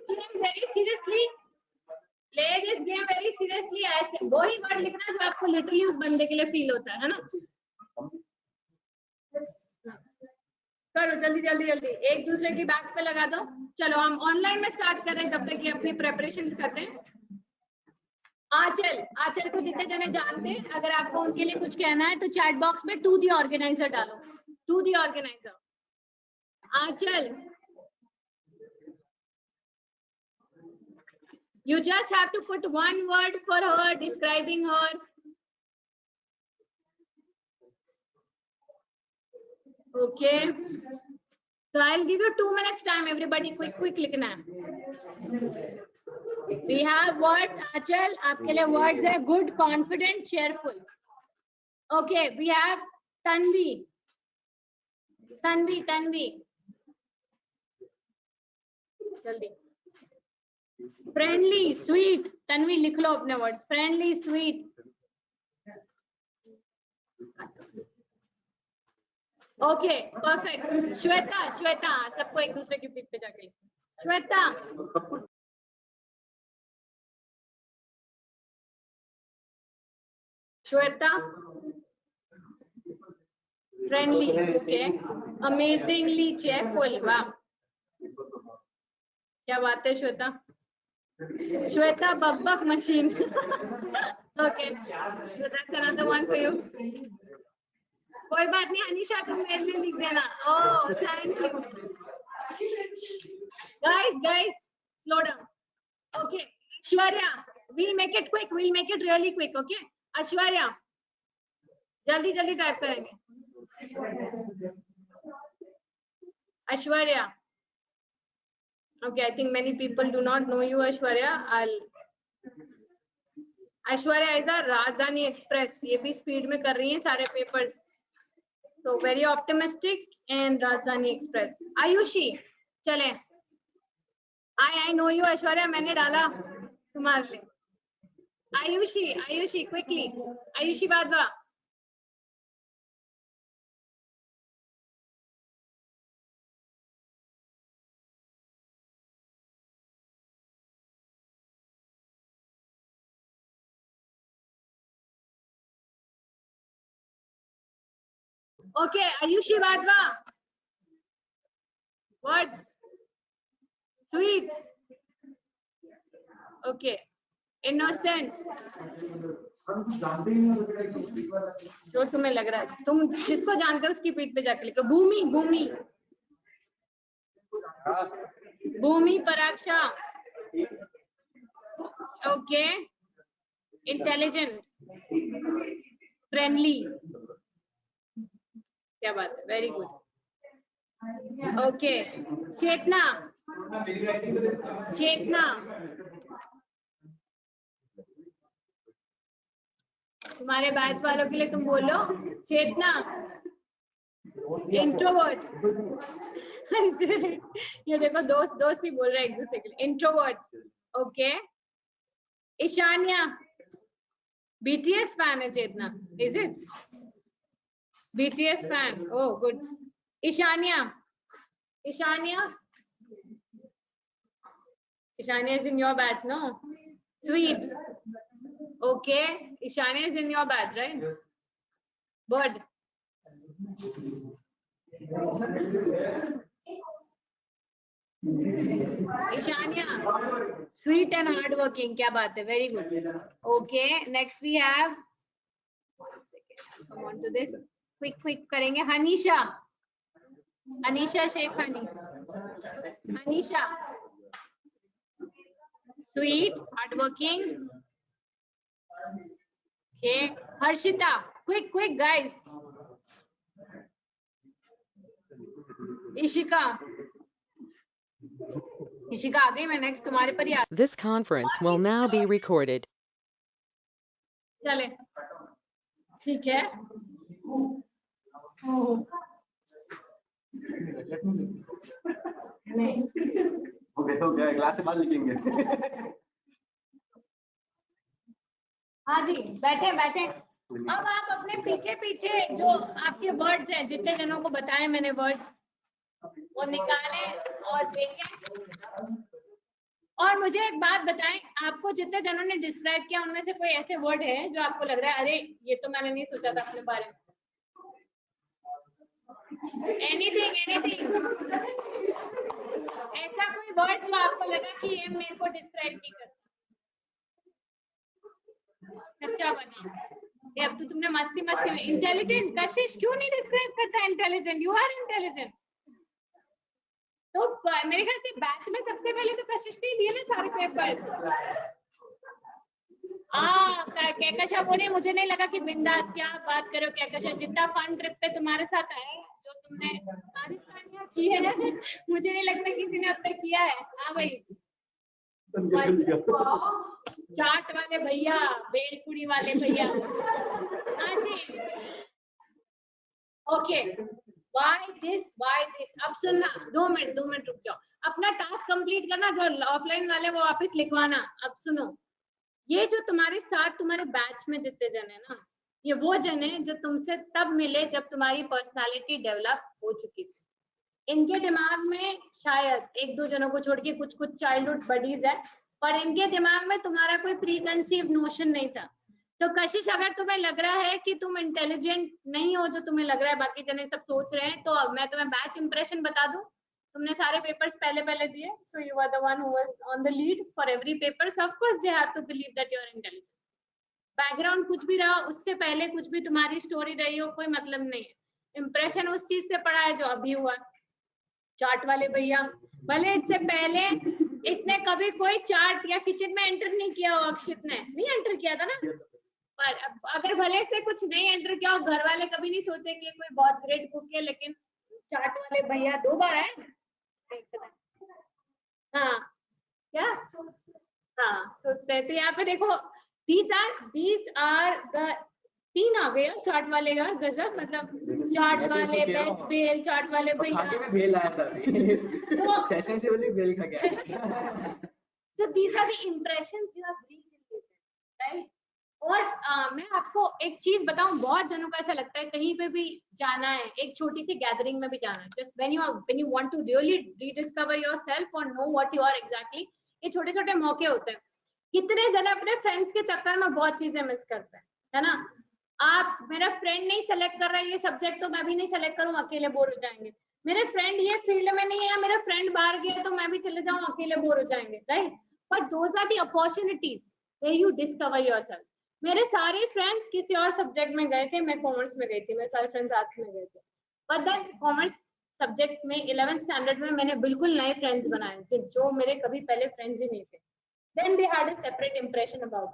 game very seriously, ऐसे वही वर्ड लिखना जो आपको लिटरली उस बंदे के लिए फील होता है ना। करो जल्दी एक दूसरे की बैक पे लगा दो। चलो हम ऑनलाइन में स्टार्ट कर रहे हैं, जब तक ये अपनी प्रेपरेशन करते हैं। आंचल, आंचल को जितने जने जानते हैं, अगर आपको उनके लिए कुछ कहना है तो चैट बॉक्स में टू दी ऑर्गेनाइजर डालो, to the organiser. Aanchal, you just have to put one word for her describing her. Okay, so I'll give you 2 minutes time, everybody quick लिखना है। We have words, Achal, आपके लिए words है good, confident, cheerful. Okay, we have Tanvi, Tanvi, Tanvi, जल्दी। Friendly, sweet, Tanvi लिख लो अपने words, friendly, sweet. Okay, perfect. Shweta, Shweta, सबको एक दूसरे की पीठ पे जाके लिखो। Shweta, Shweta, friendly, okay, amazingly cheerful, wow, क्या बात है श्वेता। श्वेता बकबक machine, okay, so that's another one for you. कोई बात नहीं अनीशा, तुम मेरे लिए लिख देना। Oh, thank you. Guys, slow down. Okay, Ashwarya, we'll make it quick. We'll make it really quick. Okay, Ashwarya, जल्दी जल्दी टाइप करेंगे। Ashwarya. Okay, I think many people do not know you, Ashwarya. Ashwarya is a Rajdhani Express. ये भी speed में कर रही हैं सारे papers. So very optimistic and Rajdhani Express. Ayushi, चले। I know you, Ashwarya, मैंने डाला तुम्हारे लिए। Ayushi, quickly. Ayushi Vadva. Okay, Ayushi Vadva. What? Sweet. Okay. Innocent. जो तुम्हें लग रहा है, तुम जिसको जानते हो उसकी पीठ पे जाके लिखो। भूमि पराक्षा। ओके, इंटेलिजेंट, फ्रेंडली, क्या बात है, वेरी गुड। ओके, चेतना, तुम्हारे बैच वालों के लिए तुम बोलो चेतना। इंट्रोवर्ट, ये देखो दोस्त ही बोल रहे हैं एक दूसरे के लिए। Introvert, okay. Ishanya, BTS fan है Chetna, is it? BTS fan, oh good. Ishanya is in your batch, no? Sweet, okay. Ishania is in your batch, right? Bird. Ishania, sweet and hardworking, क्या बात है, very good. Okay, next we have, 1 second, come on to this, quick करेंगे। Anisha Shekhani, Anisha, sweet, hardworking. Okay, Harshita, quick guys. Ishika आ गई, मैं next तुम्हारे पर ही आ। This conference will now be recorded. चले, ठीक है। हो गया क्लास से बाद लिखेंगे। हाँ जी, बैठे। अब आप अपने पीछे जो आपके वर्ड्स हैं, जितने जनों को बताए मैंने वर्ड्स, वो निकालें और देखें। और मुझे एक बात बताएं, आपको जितने जनों ने डिस्क्राइब किया उनमें से कोई ऐसे वर्ड है जो आपको लग रहा है अरे ये तो मैंने नहीं सोचा था अपने बारे में? एनीथिंग ऐसा कोई वर्ड जो आपको लगा कि ये मेरे को डिस्क्राइब नहीं करता? क्या बना? ये अब तो तुमने मस्ती मस्ती में इंटेलिजेंट, कशिश क्यों नहीं डिस्क्राइब करता इंटेलिजेंट? You are intelligent. तो मेरे ख्याल से बैच में सबसे पहले तो कशिश ने दिए ना सारे पेपर्स। कैकशा बोले मुझे नहीं लगा कि बिंदास, क्या बात करो कैकशा, जितना फन ट्रिप पे तुम्हारे साथ आया है, जो तुमने पाकिस्तानियां की है ना, मुझे नहीं लगता किसी ने अब तक किया है। हाँ भाई, चाट वाले भैया, बेलकुड़ी वाले भैया। हाँ जी, ओके। वाई दिस अब सुनना, 2 मिनट रुक जाओ, अपना टास्क कंप्लीट करना, जो ऑफलाइन वाले वो वापस लिखवाना। अब सुनो, ये जो तुम्हारे साथ तुम्हारे बैच में जितने जन है ना, ये वो जन है जो तुमसे तब मिले जब तुम्हारी पर्सनालिटी डेवलप हो चुकी थी। इनके दिमाग में शायद 1-2 जनों को छोड़ के कुछ कुछ चाइल्डहुड बडीज है, पर इनके दिमाग में तुम्हारा कोई प्री कंसीव नोशन नहीं था। तो कशिश, अगर तुम्हें लग रहा है कि तुम इंटेलिजेंट नहीं हो, जो तुम्हें लग रहा है बाकी जने सब सोच रहे हैं, तो मैं तुम्हें बैच इंप्रेशन बता दूं। तुमने सारे पेपर्स पहले दिए, so you are the one who was on the lead for every paper. So of course they have to believe that you are intelligent. Background कुछ भी रहा, उससे पहले कुछ भी तुम्हारी स्टोरी रही हो, कोई मतलब नहीं है। इंप्रेशन उस चीज से पड़ा है जो अभी हुआ। चाट वाले भैया, भले इससे पहले इसने कभी कोई चाट या किचन में एंटर नहीं किया हो, अक्षित ने नहीं एंटर किया था ना, पर अगर भले से कुछ नहीं एंटर किया हो, घर वाले कभी नहीं सोचे कि कोई बहुत ग्रेट कुक है, लेकिन चाट वाले भैया 2 बार आए। हाँ क्या, हाँ सोचते हैं। तो यहाँ पे देखो, these are the 3 आ गए चाट वाले यार, गजब। मतलब चाट वाले, बेस्ट बेल, चाट वाले भैया, खाके भी भेल आया था सेशन से बोले भेल खा गया। So these are the impressions you have recreated, right? और मैं आपको एक चीज बताऊं, बहुत जनों को ऐसा लगता है कहीं पे भी जाना है, एक छोटी सी गैदरिंग में भी जाना है, just when you want to really rediscover yourself or know what you are exactly, ये छोटे छोटे मौके होते हैं। कितने जने अपने फ्रेंड्स के चक्कर में बहुत चीजें मिस करते हैं, है ना? आप, मेरा फ्रेंड नहीं सेलेक्ट कर रहा है ये सब्जेक्ट, तो मैं भी नहीं सेलेक्ट करूँ, अकेले बोर हो जाएंगे। मेरे फ्रेंड ये फील्ड में नहीं है, मेरा फ्रेंड बाहर गया, तो मैं भी चले जाऊँ, अकेले बोर हो जाएंगे, right? But those are the opportunities where you discover yourself. मेरे सारे फ्रेंड्स किसी और सब्जेक्ट में गए थे, मैं कॉमर्स में गई थी, मेरे सारे फ्रेंड्स आर्ट्स में गए थे, बट दैट कॉमर्स सब्जेक्ट में 11th स्टैंडर्ड में मैंने बिल्कुल नए फ्रेंड्स बनाए जो मेरे कभी पहले फ्रेंड्स ही नहीं थे। Then they had a separate impression about.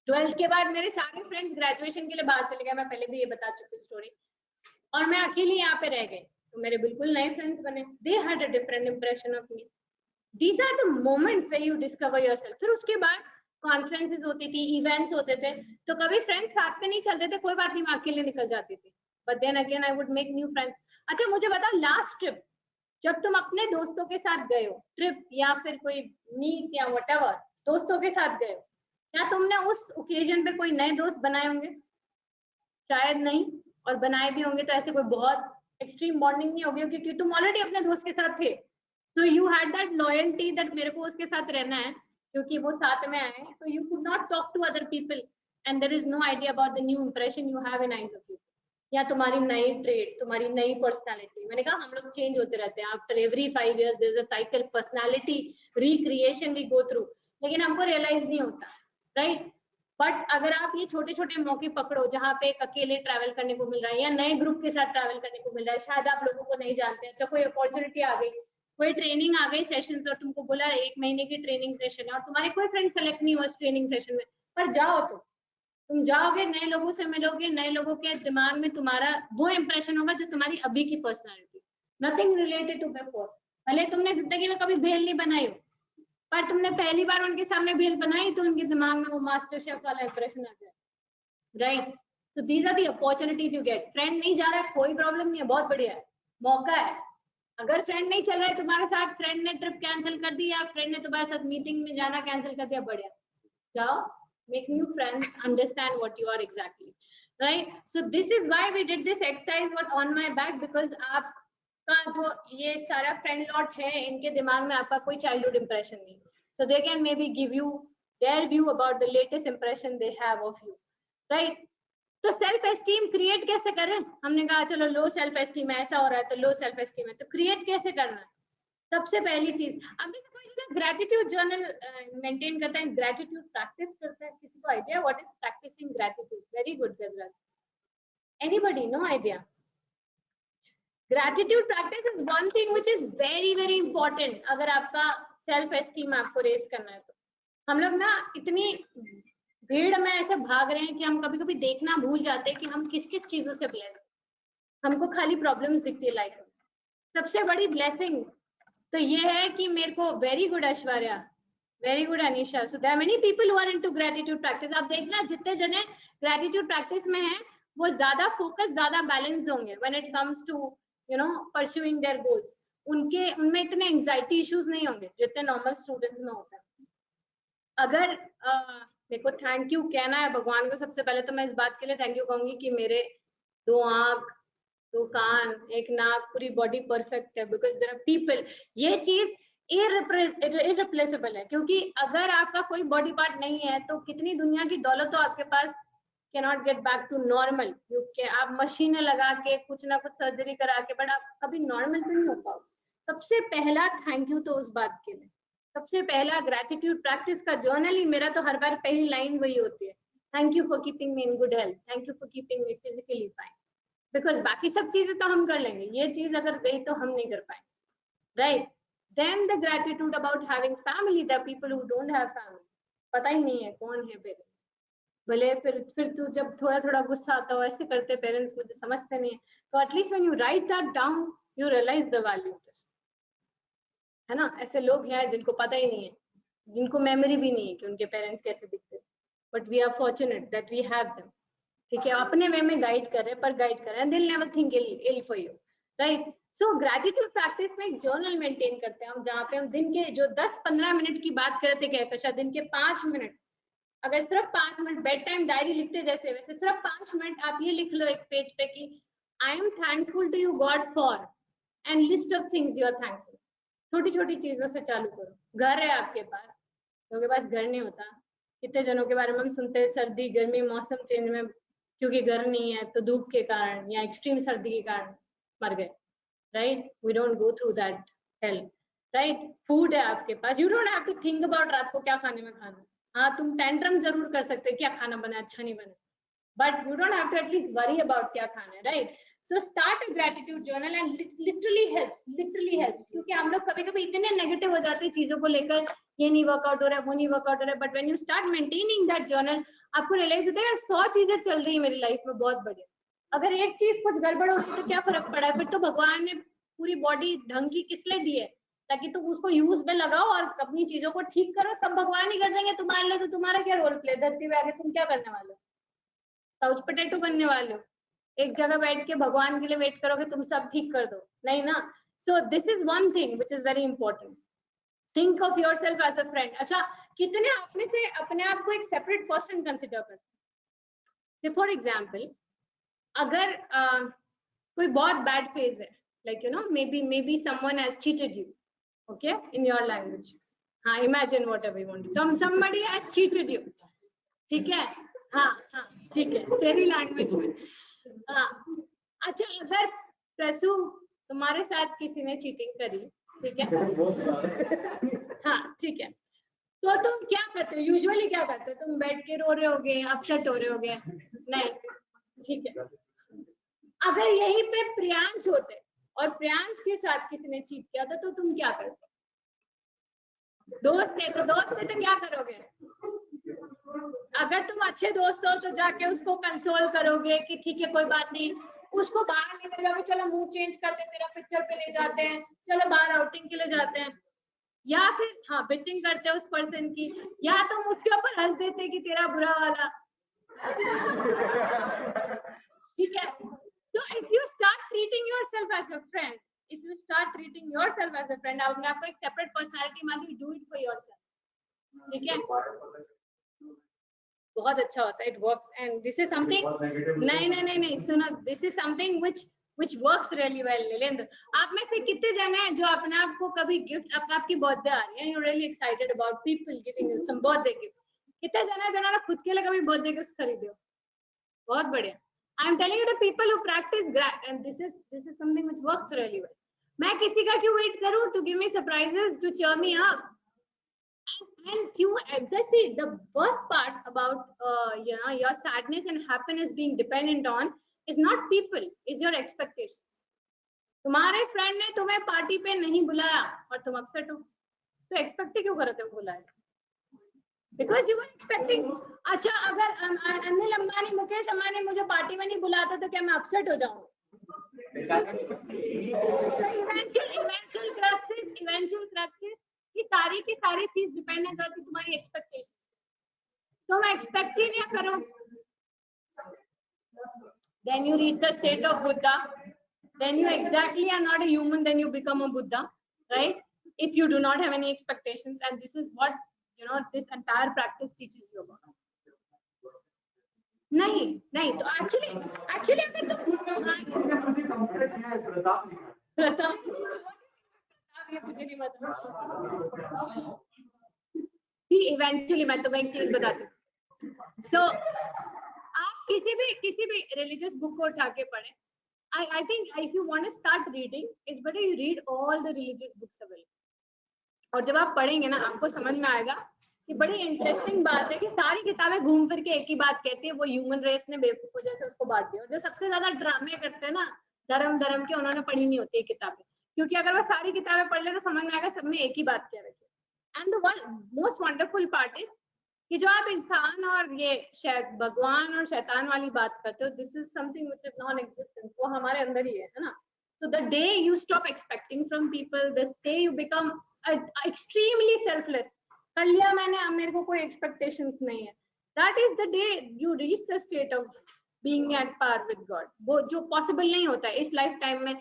12th के बाद मेरे सारे फ्रेंड्स ग्रेजुएशन के लिए बाहर चले गए, मैं पहले भी ये बता चुकी स्टोरी, और मैं अकेली यहाँ पे रह गई, तो मेरे बिल्कुल नए फ्रेंड्स बने। दे had a different impression of me. These are the moments where you discover yourself. फिर उसके बाद कॉन्फ्रेंसेस होती थी, इवेंट्स होते थे, तो कभी फ्रेंड्स साथ में नहीं चलते थे, कोई बात नहीं, मैं अकेले निकल जाती थी, but then again I would make new friends. अच्छा मुझे बताओ, लास्ट ट्रिप जब तुम अपने दोस्तों के साथ गए हो, ट्रिप या फिर कोई मीट या व्हाटएवर, दोस्तों के साथ गए हो, क्या तुमने उस ओकेजन पे कोई नए दोस्त बनाए होंगे? शायद नहीं, और बनाए भी होंगे तो ऐसे कोई बहुत एक्सट्रीम बॉन्डिंग नहीं होगी, क्योंकि तुम ऑलरेडी अपने दोस्त के साथ थे। So you had that loyalty that मेरे को उसके साथ रहना है, क्योंकि वो साथ में आए, so you could not talk to other people and there is no idea about the new impression you have in eyes of people, या तुम्हारी नई ट्रेड, तुम्हारी नई पर्सनालिटी। मैंने कहा हम लोग चेंज होते रहते हैं, after every 5 years there is a cycle, personality recreation we go through, लेकिन हमको रियलाइज नहीं होता, राइट? बट अगर आप ये छोटे छोटे मौके पकड़ो, जहाँ पे एक अकेले ट्रैवल करने को मिल रहा है या नए ग्रुप के साथ ट्रैवल करने को मिल रहा है, शायद आप लोगों को नहीं जानते हैं, अच्छा कोई अपॉर्चुनिटी आ गई, कोई ट्रेनिंग आ गई सेशन, और तुमको बोला 1 महीने की ट्रेनिंग सेशन है, और तुम्हारे कोई फ्रेंड सेलेक्ट नहीं हुआ उस ट्रेनिंग सेशन में, पर जाओ, तो तुम जाओगे, नए लोगों से मिलोगे, नए लोगों के दिमाग में तुम्हारा वो इंप्रेशन होगा जो तुम्हारी अभी की personality, nothing related to before. भले तुमने जिंदगी में कभी भेल नहीं बनाई हो, पर तुमने पहली बार उनके सामने भेल बनाई, तो उनके दिमाग में वो मास्टर शेफ वाला इंप्रेशन आ जाए, राइट? तो these are the opportunities you get. Friend नहीं जा रहा है, कोई प्रॉब्लम नहीं है, बहुत बढ़िया है, मौका है। अगर फ्रेंड नहीं चल रहा है तुम्हारे साथ, फ्रेंड ने ट्रिप कैंसिल कर दी, या फ्रेंड ने तुम्हारे साथ मीटिंग में जाना कैंसिल कर दिया, बढ़िया, जाओ, make new friends, understand what you are exactly, right? So this is why we did this exercise what on my back, because आपका जो ये सारा फ्रेंड लॉट है, इनके दिमाग में आपका कोई चाइल्डहुड इंप्रेशन नहीं, so they can maybe give you their view about the latest impression they have of you, right? तो सेल्फ एस्टीम क्रिएट कैसे करें? हमने कहा चलो लो सेल्फ एस्टीम है, ऐसा हो रहा है तो लो सेल्फ एस्टीम है, तो क्रिएट कैसे करना है? सबसे पहली चीज, अब में से कोई ग्रेटिट्यूड जर्नल मेंटेन करता है, ग्रेटिट्यूड प्रैक्टिस करता है, किसी को idea what is practising gratitude? Very good Gajraj, anybody, no idea? Gratitude practice is one thing which is very very important अगर आपका सेल्फ एस्टीम आपको रेज करना है तो। हम लोग ना इतनी भीड़ में ऐसे भाग रहे हैं कि हम कभी कभी देखना भूल जाते हैं कि हम किस किस चीजों से ब्लेस्ड हैं। हमको खाली प्रॉब्लम्स दिखती है लाइफ में। सबसे बड़ी ब्लेसिंग तो ये है कि मेरे को, very good Aishwarya, very good Anisha, so there are many people who are into gratitude practice. आप देखना जितने जने ग्रेटिट्यूड प्रैक्टिस में हैं वो ज्यादा फोकस, ज्यादा बैलेंस होंगे when it comes to you know pursuing their goals. उनमें इतने एंजाइटी इश्यूज नहीं होंगे जितने नॉर्मल स्टूडेंट्स में होते हैं। अगर मेरे को थैंक यू कहना है भगवान को, सबसे पहले तो मैं इस बात के लिए थैंक यू कहूंगी कि मेरे 2 आंख, 2 कान, 1 नाक, पूरी बॉडी परफेक्ट है, बिकॉज देयर आर पीपल। ये चीज इररिप्लेसेबल है, क्योंकि अगर आपका कोई बॉडी पार्ट नहीं है तो कितनी दुनिया की दौलत तो आपके पास cannot get back to normal. क्योंकि आप मशीनें लगा के कुछ ना कुछ सर्जरी करा के, बट आप कभी नॉर्मल तो नहीं हो पाओ। सबसे पहला थैंक यू तो उस बात के लिए, सबसे पहला ग्रेटिट्यूड प्रैक्टिस का जर्नल ही मेरा तो हर बार पहली लाइन वही होती है, thank you for keeping me in good health, thank you for keeping me physically fine. Because बाकी सब चीजें तो हम कर लेंगे, ये चीज अगर गई तो हम नहीं कर पाएंगे, right? Then the gratitude about having family, the people who don't have family, पता ही नहीं है कौन है पेरेंट्स। भले फिर तू जब थोड़ा थोड़ा गुस्सा आता हो, ऐसे करते पेरेंट्स, मुझे समझते नहीं है, तो at least when you write that down you realise the value of this, है ना? ऐसे लोग हैं जिनको पता ही नहीं है, जिनको मेमोरी भी नहीं है कि उनके पेरेंट्स कैसे दिखते, but we are fortunate that we have them. ठीक है, अपने वे में गाइड कर रहे हैं, पर गाइड कर रहे हैं, they'll never think ill for you, right? So gratitude practice में एक जर्नल मेंटेन करते हैं हम, जहाँ पे हम दिन के जो 10-15 मिनट की बात करते हैं, दिन के 5 मिनट, अगर सिर्फ 5 मिनट बेड टाइम डायरी लिखते जैसे, वैसे सिर्फ 5 मिनट आप ये लिख लो एक पेज पे कि I am thankful to you God for, and list of things you are thankful. छोटी छोटी चीजों से चालू करो। घर है आपके पास, लोगों के पास घर नहीं होता। कितने जनों के बारे में हम सुनते हैं सर्दी गर्मी मौसम चेंज में क्योंकि घर नहीं है तो धूप के कारण या एक्सट्रीम सर्दी के कारण मर गए, right? We don't go through that hell, right? Food है आपके पास, you don't have to think about रात को क्या खाने में खाना। हाँ, तुम टेंट्रम जरूर कर सकते हो क्या खाना बना अच्छा नहीं बना, but you don't have to at least worry about क्या खाना है, right? So start a gratitude journal and literally helps, क्योंकि हम लोग कभी कभी इतने नेगेटिव हो जाते हैं चीजों को लेकर, ये नहीं वर्कआउट हो रहा है, वो नहीं वर्कआउट हो रहा है, but when you start maintaining that journal आपको रियलाइज होता है यार 100 चीजें चल रही है मेरी लाइफ में बहुत बढ़िया, अगर एक चीज कुछ गड़बड़ होगी तो क्या फर्क पड़ा है? फिर तो भगवान ने पूरी बॉडी ढंग की किस लिए दी है? ताकि तुम उसको यूज में लगाओ और अपनी चीजों को ठीक करो। सब भगवान ही कर देंगे तुम्हारे लिए, तो तुम्हारा क्या रोल प्ले? धरती पे आके तुम क्या करने वाले हो? काउच पोटैटो बनने वाले हो? एक जगह बैठ के भगवान के लिए वेट करोगे तुम सब ठीक कर दो? नहीं ना। So this is one thing which is very important, think of your self as a friend. अच्छा, कितने आप में से अपने आप को एक सेपरेट पर्सन कंसिडर करते? फॉर एग्जाम्पल, अगर कोई बहुत बैड फेज है, like you know maybe someone has cheated you, okay, in your language, हाँ, imagine whatever you want to, somebody has cheated you, ठीक है? हाँ ठीक है, तेरी लैंग्वेज में। हाँ, अच्छा, अगर प्रसू तुम्हारे साथ किसी ने चीटिंग करी, ठीक है? हाँ ठीक है, तो तुम क्या करते हो? यूजुअली क्या करते हो? तुम बैठ के रो रहे होगे, अपसेट हो रहे होगे? नहीं, ठीक है। अगर यहीं पे प्रियांश होते और प्रियांश के साथ किसी ने चीट किया था तो तुम क्या करते? दोस्त थे तो क्या करोगे? अगर तुम अच्छे दोस्त हो तो जाके उसको कंसोल करोगे कि ठीक है कोई बात नहीं, उसको बाहर लेकर जाओगे, चलो मूड चेंज करते, तेरा पिक्चर पे ले जाते हैं, चलो बाहर आउटिंग के लिए जाते हैं, या फिर हाँ बिचिंग करते हैं उस पर्सन की, या तुम उसके ऊपर हंस देते कि तेरा बुरा वाला, ठीक है? So if you start treating yourself as a friend, अपने आपको एक सेपरेट पर्सनालिटी मान लो, do it for yourself, ठीक है? बहुत अच्छा होता है, it works, and this is something, नहीं सुनो, this is something which works really well. Nilendra, आप में से कितने जन हैं जो अपने आप को कभी गिफ्ट, आपकी बर्थडे आ रही है, you're really excited about people giving you some birthday gift? कितने जन हैं जिन्होंने खुद के लिए कभी बर्थडे गिफ्ट खरीदे हो? बहुत बढ़िया। I'm telling you, the people who practice and this is something which works really well. मैं किसी का क्यों वेट करूं to give me surprises to cheer me up? And क्यों see the worst part about your sadness and happiness being dependent on is not people, is your expectations. तुम्हारे friend ने तुम्हें party पे नहीं बुलाया और तुम अपसेट हो, तो एक्सपेक्ट क्यों कर रहे थे बुलाया? Because you were expecting. अच्छा, अगर अनिल अंबानी, मुकेश अंबानी मुझे पार्टी में नहीं बुलाता तो क्या मैं अपसेट हो जाऊँ? Eventual crux is कि सारी की सारी चीज डिपेंड है करती तुम्हारी एक्सपेक्टेशन. तो मैं एक्सपेक्ट ही नहीं करूँ, then you reach the state of Buddha. Then you exactly are not a human. Then you become a Buddha, right? If you do not have any expectations, and this is what this entire practice teaches you about. नहीं तो actually अगर तुम ये मुझे नहीं पता. Eventually मैं तुम्हें एक चीज बताती हूँ. So आप किसी भी religious book को उठा के पढ़ें. I think if you want to start reading, it's better you read all the religious books available. और जब आप पढ़ेंगे ना, आपको समझ में आएगा कि बड़ी इंटरेस्टिंग बात है कि सारी किताबें घूम फिर के एक ही बात कहती है, वो ह्यूमन रेस ने बेवकूफों जैसे उसको बांट दिया. जो सबसे ज्यादा ड्रामे करते हैं ना धर्म के, उन्होंने पढ़ी नहीं होती किताबें, क्योंकि अगर वो सारी किताबें पढ़ ले तो समझ में आएगा सब में एक ही बात कह रही है. And the most wonderful part is कि जो आप इंसान और ये भगवान और शैतान वाली बात करते हो, this is something which is non existence. वो हमारे अंदर ही है ना. So the day you stop expecting from people, the day you become extremely selfless. कर लिया मैंने, अब मेरे को कोई expectations नहीं है. That is the day you reach the state of being at par with God. वो जो possible नहीं होता है इस lifetime में,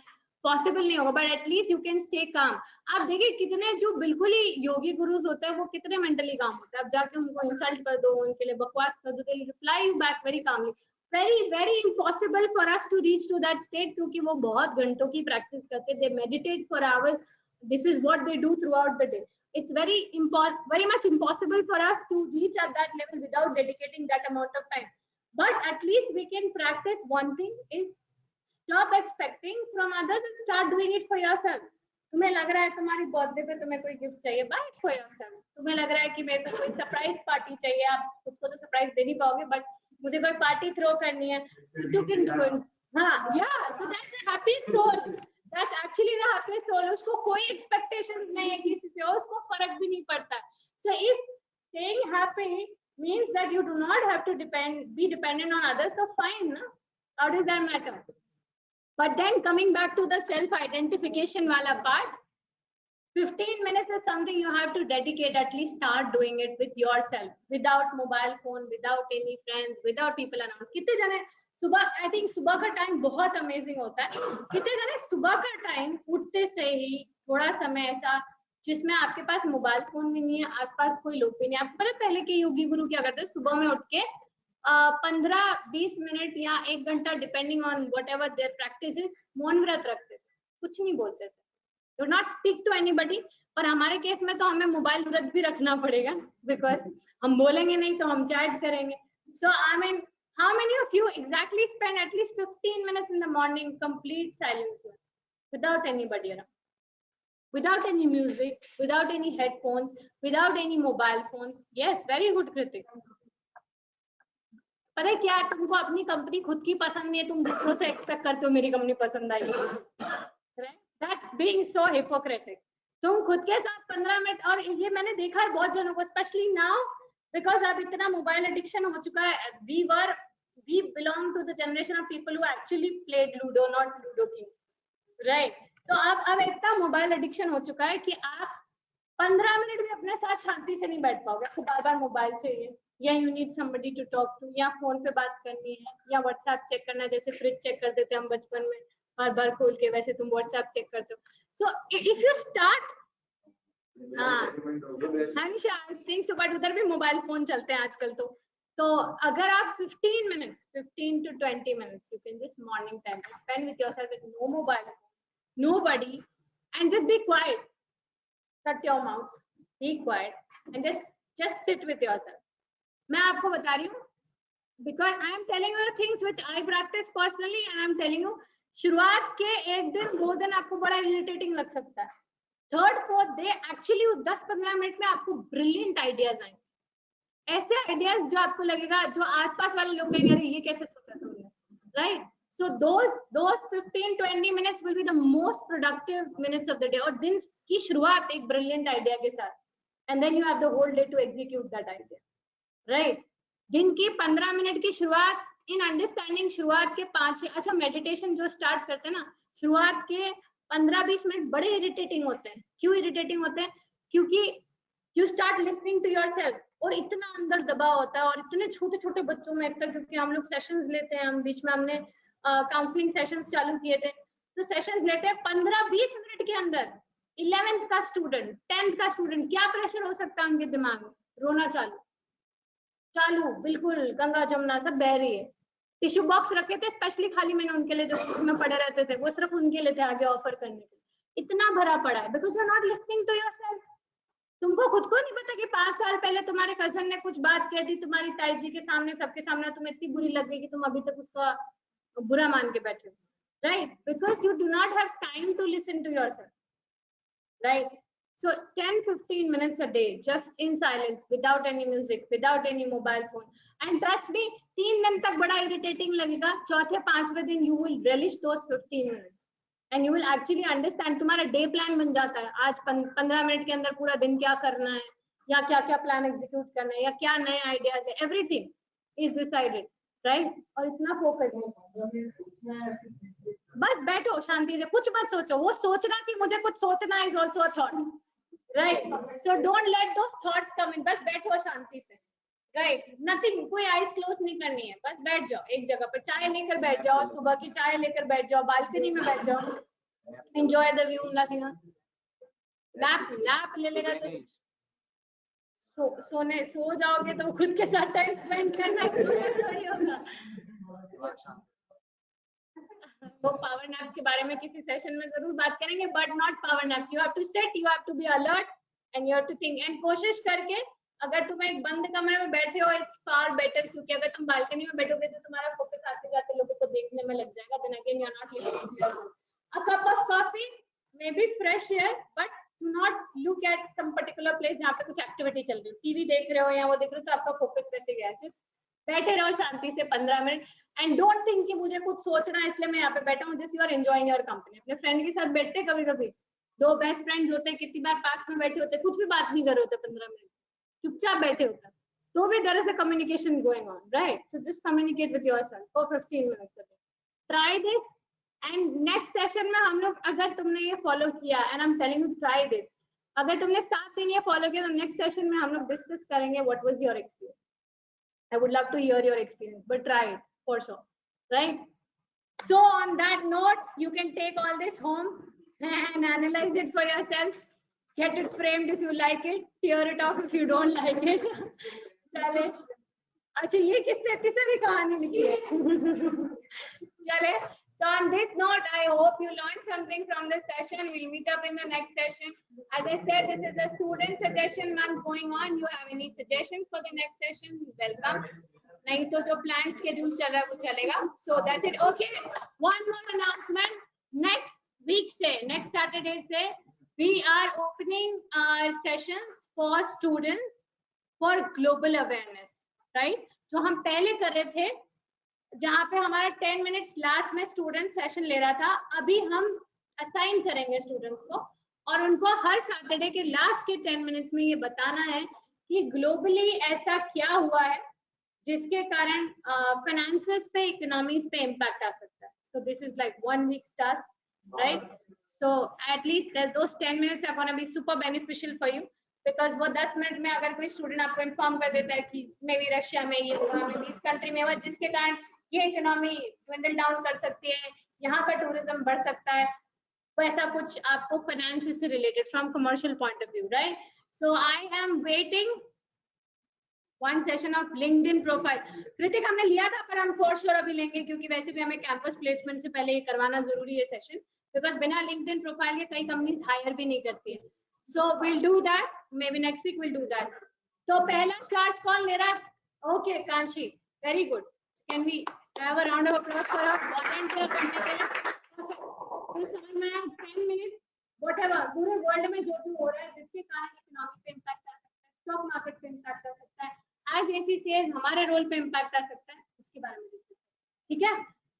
possible नहीं होगा, but at least you can stay calm. आप देखिए कितने जो बिल्कुल ही योगी गुरुज होते हैं वो कितने mentally calm होते हैं. आप जाके उनको insult कर दो, उनके लिए बकवास कर दो, they reply you back very calmly. very impossible for us to reach to that state, क्योंकि वो बहुत घंटों की practice करते हैं. They meditate for hours. This is what they do throughout the day. It's very much impossible for us to reach at that level without dedicating that amount of time. But at least we can practice one thing is stop expecting from others and start doing it for yourself. तुम्हें लग रहा है तुम्हारी birthday पे तुम्हें कोई gift चाहिए, buy it for yourself. तुम्हें लग रहा है कि मेरे को कोई सरप्राइज पार्टी चाहिए, आप खुद को तो सरप्राइज दे नहीं पाओगे, बट मुझे कोई पार्टी थ्रो करनी है, you can do it. हाँ, yeah, so that's a happy soul. That's actually the happy soul. उसको कोई expectations नहीं है किसी से, उसको फर्क भी नहीं पड़ता. So if staying happy means that you do not have to be dependent on others, so fine, na? How does that matter? But then coming back to the self-identification wala part, 15 minutes is something you have to dedicate, at least start doing it with yourself, without mobile phone, without any friends, without people around. कितने जने सुबह, I think सुबह का time बहुत amazing होता है. कितने जने सुबह का टाइम उठते से ही थोड़ा समय ऐसा जिसमें आपके पास मोबाइल फोन भी नहीं है, आसपास कोई लोग भी नहीं. आपको पता पहले के योगी गुरु क्या करते हैं, सुबह में उठ के 15-20 मिनट या 1 घंटा depending on whatever there practice is, मौन व्रत रखते थे, कुछ नहीं बोलते थे, do not speak to anybody. पर हमारे केस में तो हमें मोबाइल व्रत भी रखना पड़ेगा, बिकॉज हम बोलेंगे नहीं तो हम चैट करेंगे. So I mean, how many of you exactly spend at least 15 minutes in the morning complete silence without anybody around, without any music, without any headphones, without any mobile phones? Yes, very good, Kritik. पता है क्या, तुमको अपनी company खुद की पसंद नहीं है, तुम दूसरों से एक्सपेक्ट करते हो मेरी कंपनी पसंद आएगी. That's being so hypocritic. तुम खुद के साथ 15 मिनट, और ये मैंने देखा है बहुत जनों को, स्पेशली नाउ बिकॉज अब इतना मोबाइल एडिक्शन हो चुका है. We belong to the generation of people who actually played Ludo, not Ludo King, right? तो अब इतना मोबाइल एडिक्शन हो चुका है कि आप 15 मिनट भी अपने साथ शांति से नहीं बैठ पाओगे, आपको बार बार मोबाइल चाहिए, या you need somebody to talk to, या फोन पे बात करनी है, या व्हाट्सएप चेक करना है, जैसे फ्रिज चेक करते थे हम बचपन में बार बार खोल के, वैसे तुम व्हाट्सएप चेक करते हो. सो इफ यू स्टार्ट, हमेशा आई थिंक सो, बट उधर भी मोबाइल फोन चलते हैं आजकल. तो अगर आप 15 to 20 minutes, you can just morning time spend with yourself with no mobile phone, nobody, and just be quiet. Shut your mouth, be quiet, and just sit with yourself. मैं आपको बता रही हूँ, because I am telling you the things which I practice personally, and I am telling you शुरुआत के 1 दिन 2 दिन आपको बड़ा इरिटेटिंग लग सकता है, 3rd 4th डे एक्चुअली उस 10-15 मिनट में आपको ब्रिलियंट आइडियाज आएंगे, ऐसे आइडियाज जो आपको लगेगा, जो आसपास वाले लोग कहेंगे अरे ये कैसे सोचा तुमने, right? So those 15-20 minutes will be the most productive minutes of the day, और दिन की शुरुआत एक ब्रिलियंट आइडिया के साथ, and then you have the whole day to execute that idea, right? दिन की 15 मिनट की शुरुआत इन अंडरस्टैंडिंग, शुरुआत के 5, अच्छा मेडिटेशन जो स्टार्ट करते हैं ना, शुरुआत के 15-20 मिनट बड़े इरिटेटिंग होते हैं। क्यों इरिटेटिंग होते हैं? क्योंकि you start listening to yourself, और इतना अंदर दबाव होता है, और इतने छोटे छोटे बच्चों में इतना, क्योंकि हम लोग सेशंस लेते हैं, हम बीच में हमने काउंसलिंग सेशंस चालू किए थे, तो सेशंस लेते हैं 15-20 मिनट के अंदर 11th का स्टूडेंट, 10th का स्टूडेंट, क्या प्रेशर हो सकता है उनके दिमाग में? रोना चालू बिल्कुल, गंगा जमुना सब बह रही है। टिश्यू बॉक्स रखे थे स्पेशली खाली मैंने उनके लिए, जो उसमें पड़े रहते थे, वो सिर्फ उनके लिए थे आगे ऑफर करने के लिए। इतना भरा पड़ा है because you are not listening to yourself. तुमको खुद को नहीं पता कि 5 साल पहले तुम्हारे कजन ने कुछ बात कह दी तुम्हारी ताई जी के सामने, सबके सामने, तुम्हें इतनी बुरी लग गई कि तुम अभी तक उसका बुरा मान के बैठे हो, right? Because you do not have time to listen to yourself, right? So 10-15 minutes a day, just in silence, without any music, without any mobile phone. And trust me, 3 दिन तक बड़ा irritating लगेगा, चौथे 5वें दिन you will relish those 15 minutes. And you will actually understand, तुम्हारा day plan बन जाता है, आज 15 मिनट के अंदर पूरा दिन क्या करना है, या क्या क्या प्लान एग्जीक्यूट करना है, या क्या नए आइडियाज है, एवरीथिंग इज डिसाइडेड, राइट? और इतना फोकस है, बस बैठो शांति से, कुछ मत सोचो। वो सोचना कि मुझे कुछ सोचना is also a thought, right? So don't let those thoughts come in, बस बैठो शांति से, राइट? नथिंग, कोई आईज क्लोज नहीं करनी है, बस बैठ जाओ एक जगह पर, चाय लेकर बैठ जाओ, सुबह की चाय लेकर बैठ जाओ, बालकनी में बैठ जाओ, enjoy the view, nothing. Nap ले लेगा तो सो जाओगे तो खुद के साथ टाइम स्पेंड करना थोड़ी होगा। वो पावर नैप्स के बारे में किसी सेशन में जरूर बात करेंगे, but not power naps. You have to sit, you have to be alert and you have to think. And कोशिश करके, अगर तुम एक बंद कमरे में बैठे हो, इट्स फार बेटर, क्योंकि अगर तुम बालकनी में बैठोगे तो तुम्हारा फोकस आते जाते लोगों को देखने में लग जाएगा, then again you are not listening to yourself. A cup of coffee maybe fresh air, but do not look at some particular place जहाँ पे कुछ एक्टिविटी चल रही है, टीवी देख रहे हो या वो देख रहे हो, तो आपका फोकस वैसे गया। जस्ट बैठे रहो शांति से 15 मिनट, एंड डोंट थिंक कि मुझे कुछ सोचना है इसलिए मैं यहाँ पे बैठा हूँ। Just you are enjoying your company. अपने फ्रेंड के साथ बैठते, कभी कभी 2 बेस्ट फ्रेंड्स होते, कितनी बार पास में बैठे होते, कुछ भी बात नहीं कर रहे होते, 15 मिनट चुपचाप बैठे होते, तो भी there is a communication going on, right? So just communicate with yourself for 15 minutes. Try this, and next session में हम लोग, अगर तुमने ये फॉलो किया, and I am telling you try this, अगर तुमने 7 दिन ये फॉलो किया, तो नेक्स्ट सेशन में हम लोग डिस्कस करेंगे what was your experience. I would love to hear your experience, but try it for sure, right? So on that note, you can take all this home and analyze it for yourself. Get it framed if you like it, tear it off if you don't like it. चले, अच्छा ये किससे भी कहानी लिखी है? चले. So on this note, I hope you learned something from this session. We'll meet up in the next session. As I said, this is a student suggestion month going on. You have any suggestions for the next session? Welcome. नहीं तो जो plan schedule चल रहा है वो चलेगा. So that's it. Okay. One more announcement. Next week से, next Saturday से, we are opening our sessions for students for global awareness. Right? जो हम पहले कर रहे थे, जहाँ पे हमारा 10 मिनट्स लास्ट में स्टूडेंट सेशन ले रहा था, अभी हम असाइन करेंगे स्टूडेंट्स को, और उनको हर सैटरडे के लास्ट के 10 मिनट्स में ये बताना है कि ग्लोबली ऐसा क्या हुआ है जिसके कारण फाइनेंसेस पे, इकोनॉमीज पे इम्पैक्ट आ सकता है. So this is like 1 week task, right? So at least those 10 minutes are gonna be super beneficial for you, because वो 10 मिनट में अगर कोई स्टूडेंट आपको इन्फॉर्म कर देता है कि मे बी रशिया में ये हुआ, मे बी इस कंट्री में हुआ, जिसके कारण ये इकोनॉमी ट्विंडल डाउन कर सकती है, यहाँ का टूरिज्म बढ़ सकता है, वैसा कुछ आपको फाइनेंस से related from commercial point of view, right? So I am waiting one session of LinkedIn profile. कृतिक हमने लिया था, पर हम फॉर श्योर अभी लेंगे, क्योंकि वैसे भी हमें कैंपस प्लेसमेंट से पहले ये करवाना जरूरी है सेशन, बिकॉज बिना लिंक्डइन प्रोफाइल के कई कंपनीज हायर भी नहीं करती है. So will do that, maybe next week will do that. तो पहला चार्ज कौन ले रहा है? Okay, Kanshi, very good. Can we have a round of applause for our volunteer करने के लिए? आपको समझ में आया 10 मिनट व्हाटएवर पूरे वर्ल्ड में जो भी हो रहा है जिसके कारण इकोनॉमी पे इम्पैक्ट आ सकता है, स्टॉक मार्केट पे इम्पैक्ट आ सकता है, एज एसी सेज हमारे रोल पे इम्पैक्ट आ सकता है, उसके बारे में देखते हैं। ठीक है,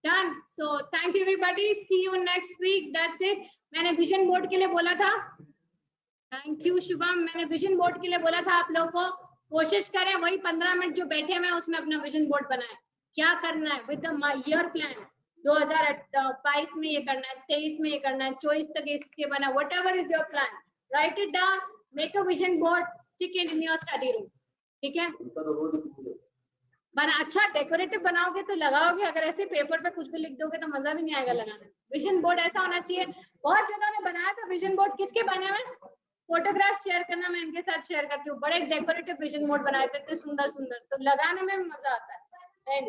done. So thank you everybody, see you next week, that's it. मैंने विजन बोर्ड के लिए बोला था, थैंक यू शुभम, मैंने विजन बोर्ड के लिए बोला था आप लोगों को कोशिश करें वही 15 मिनट जो बैठे हुए उसमें अपना विजन बोर्ड बनाएं। क्या करना है विद द ईयर प्लान, 2022 में ये करना है, 23 में ये करना है, 24 तक ये बना, what ever is your plan, right it down, make a vision board, stick it in your study room. ठीक है, बना अच्छा डेकोरेटिव बनाओगे तो लगाओगे, अगर ऐसे पेपर पे कुछ भी लिख दोगे तो मजा भी नहीं आएगा लगाने। विजन बोर्ड ऐसा होना चाहिए, बहुत जनों ने बनाया था विजन बोर्ड, किसके बने हुए फोटोग्राफ शेयर करना, मैं इनके साथ शेयर करती हूँ, बड़े डेकोरेटिव विजन बोर्ड बनाए थे, इतने सुंदर सुंदर, तो लगाने में मजा आता है।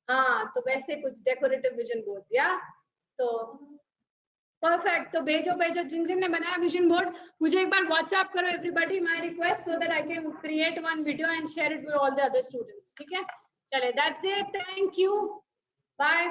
हाँ, तो वैसे कुछ डेकोरेटिव विजन बोर्ड या तो परफेक्ट, तो भेजो भेजो जिन जिन ने बनाया विजन बोर्ड, मुझे एक बार व्हाट्सएप करो everybody my request, so that I can create one video and share it with all the other students. ठीक है, चले, that's it, thank you, bye.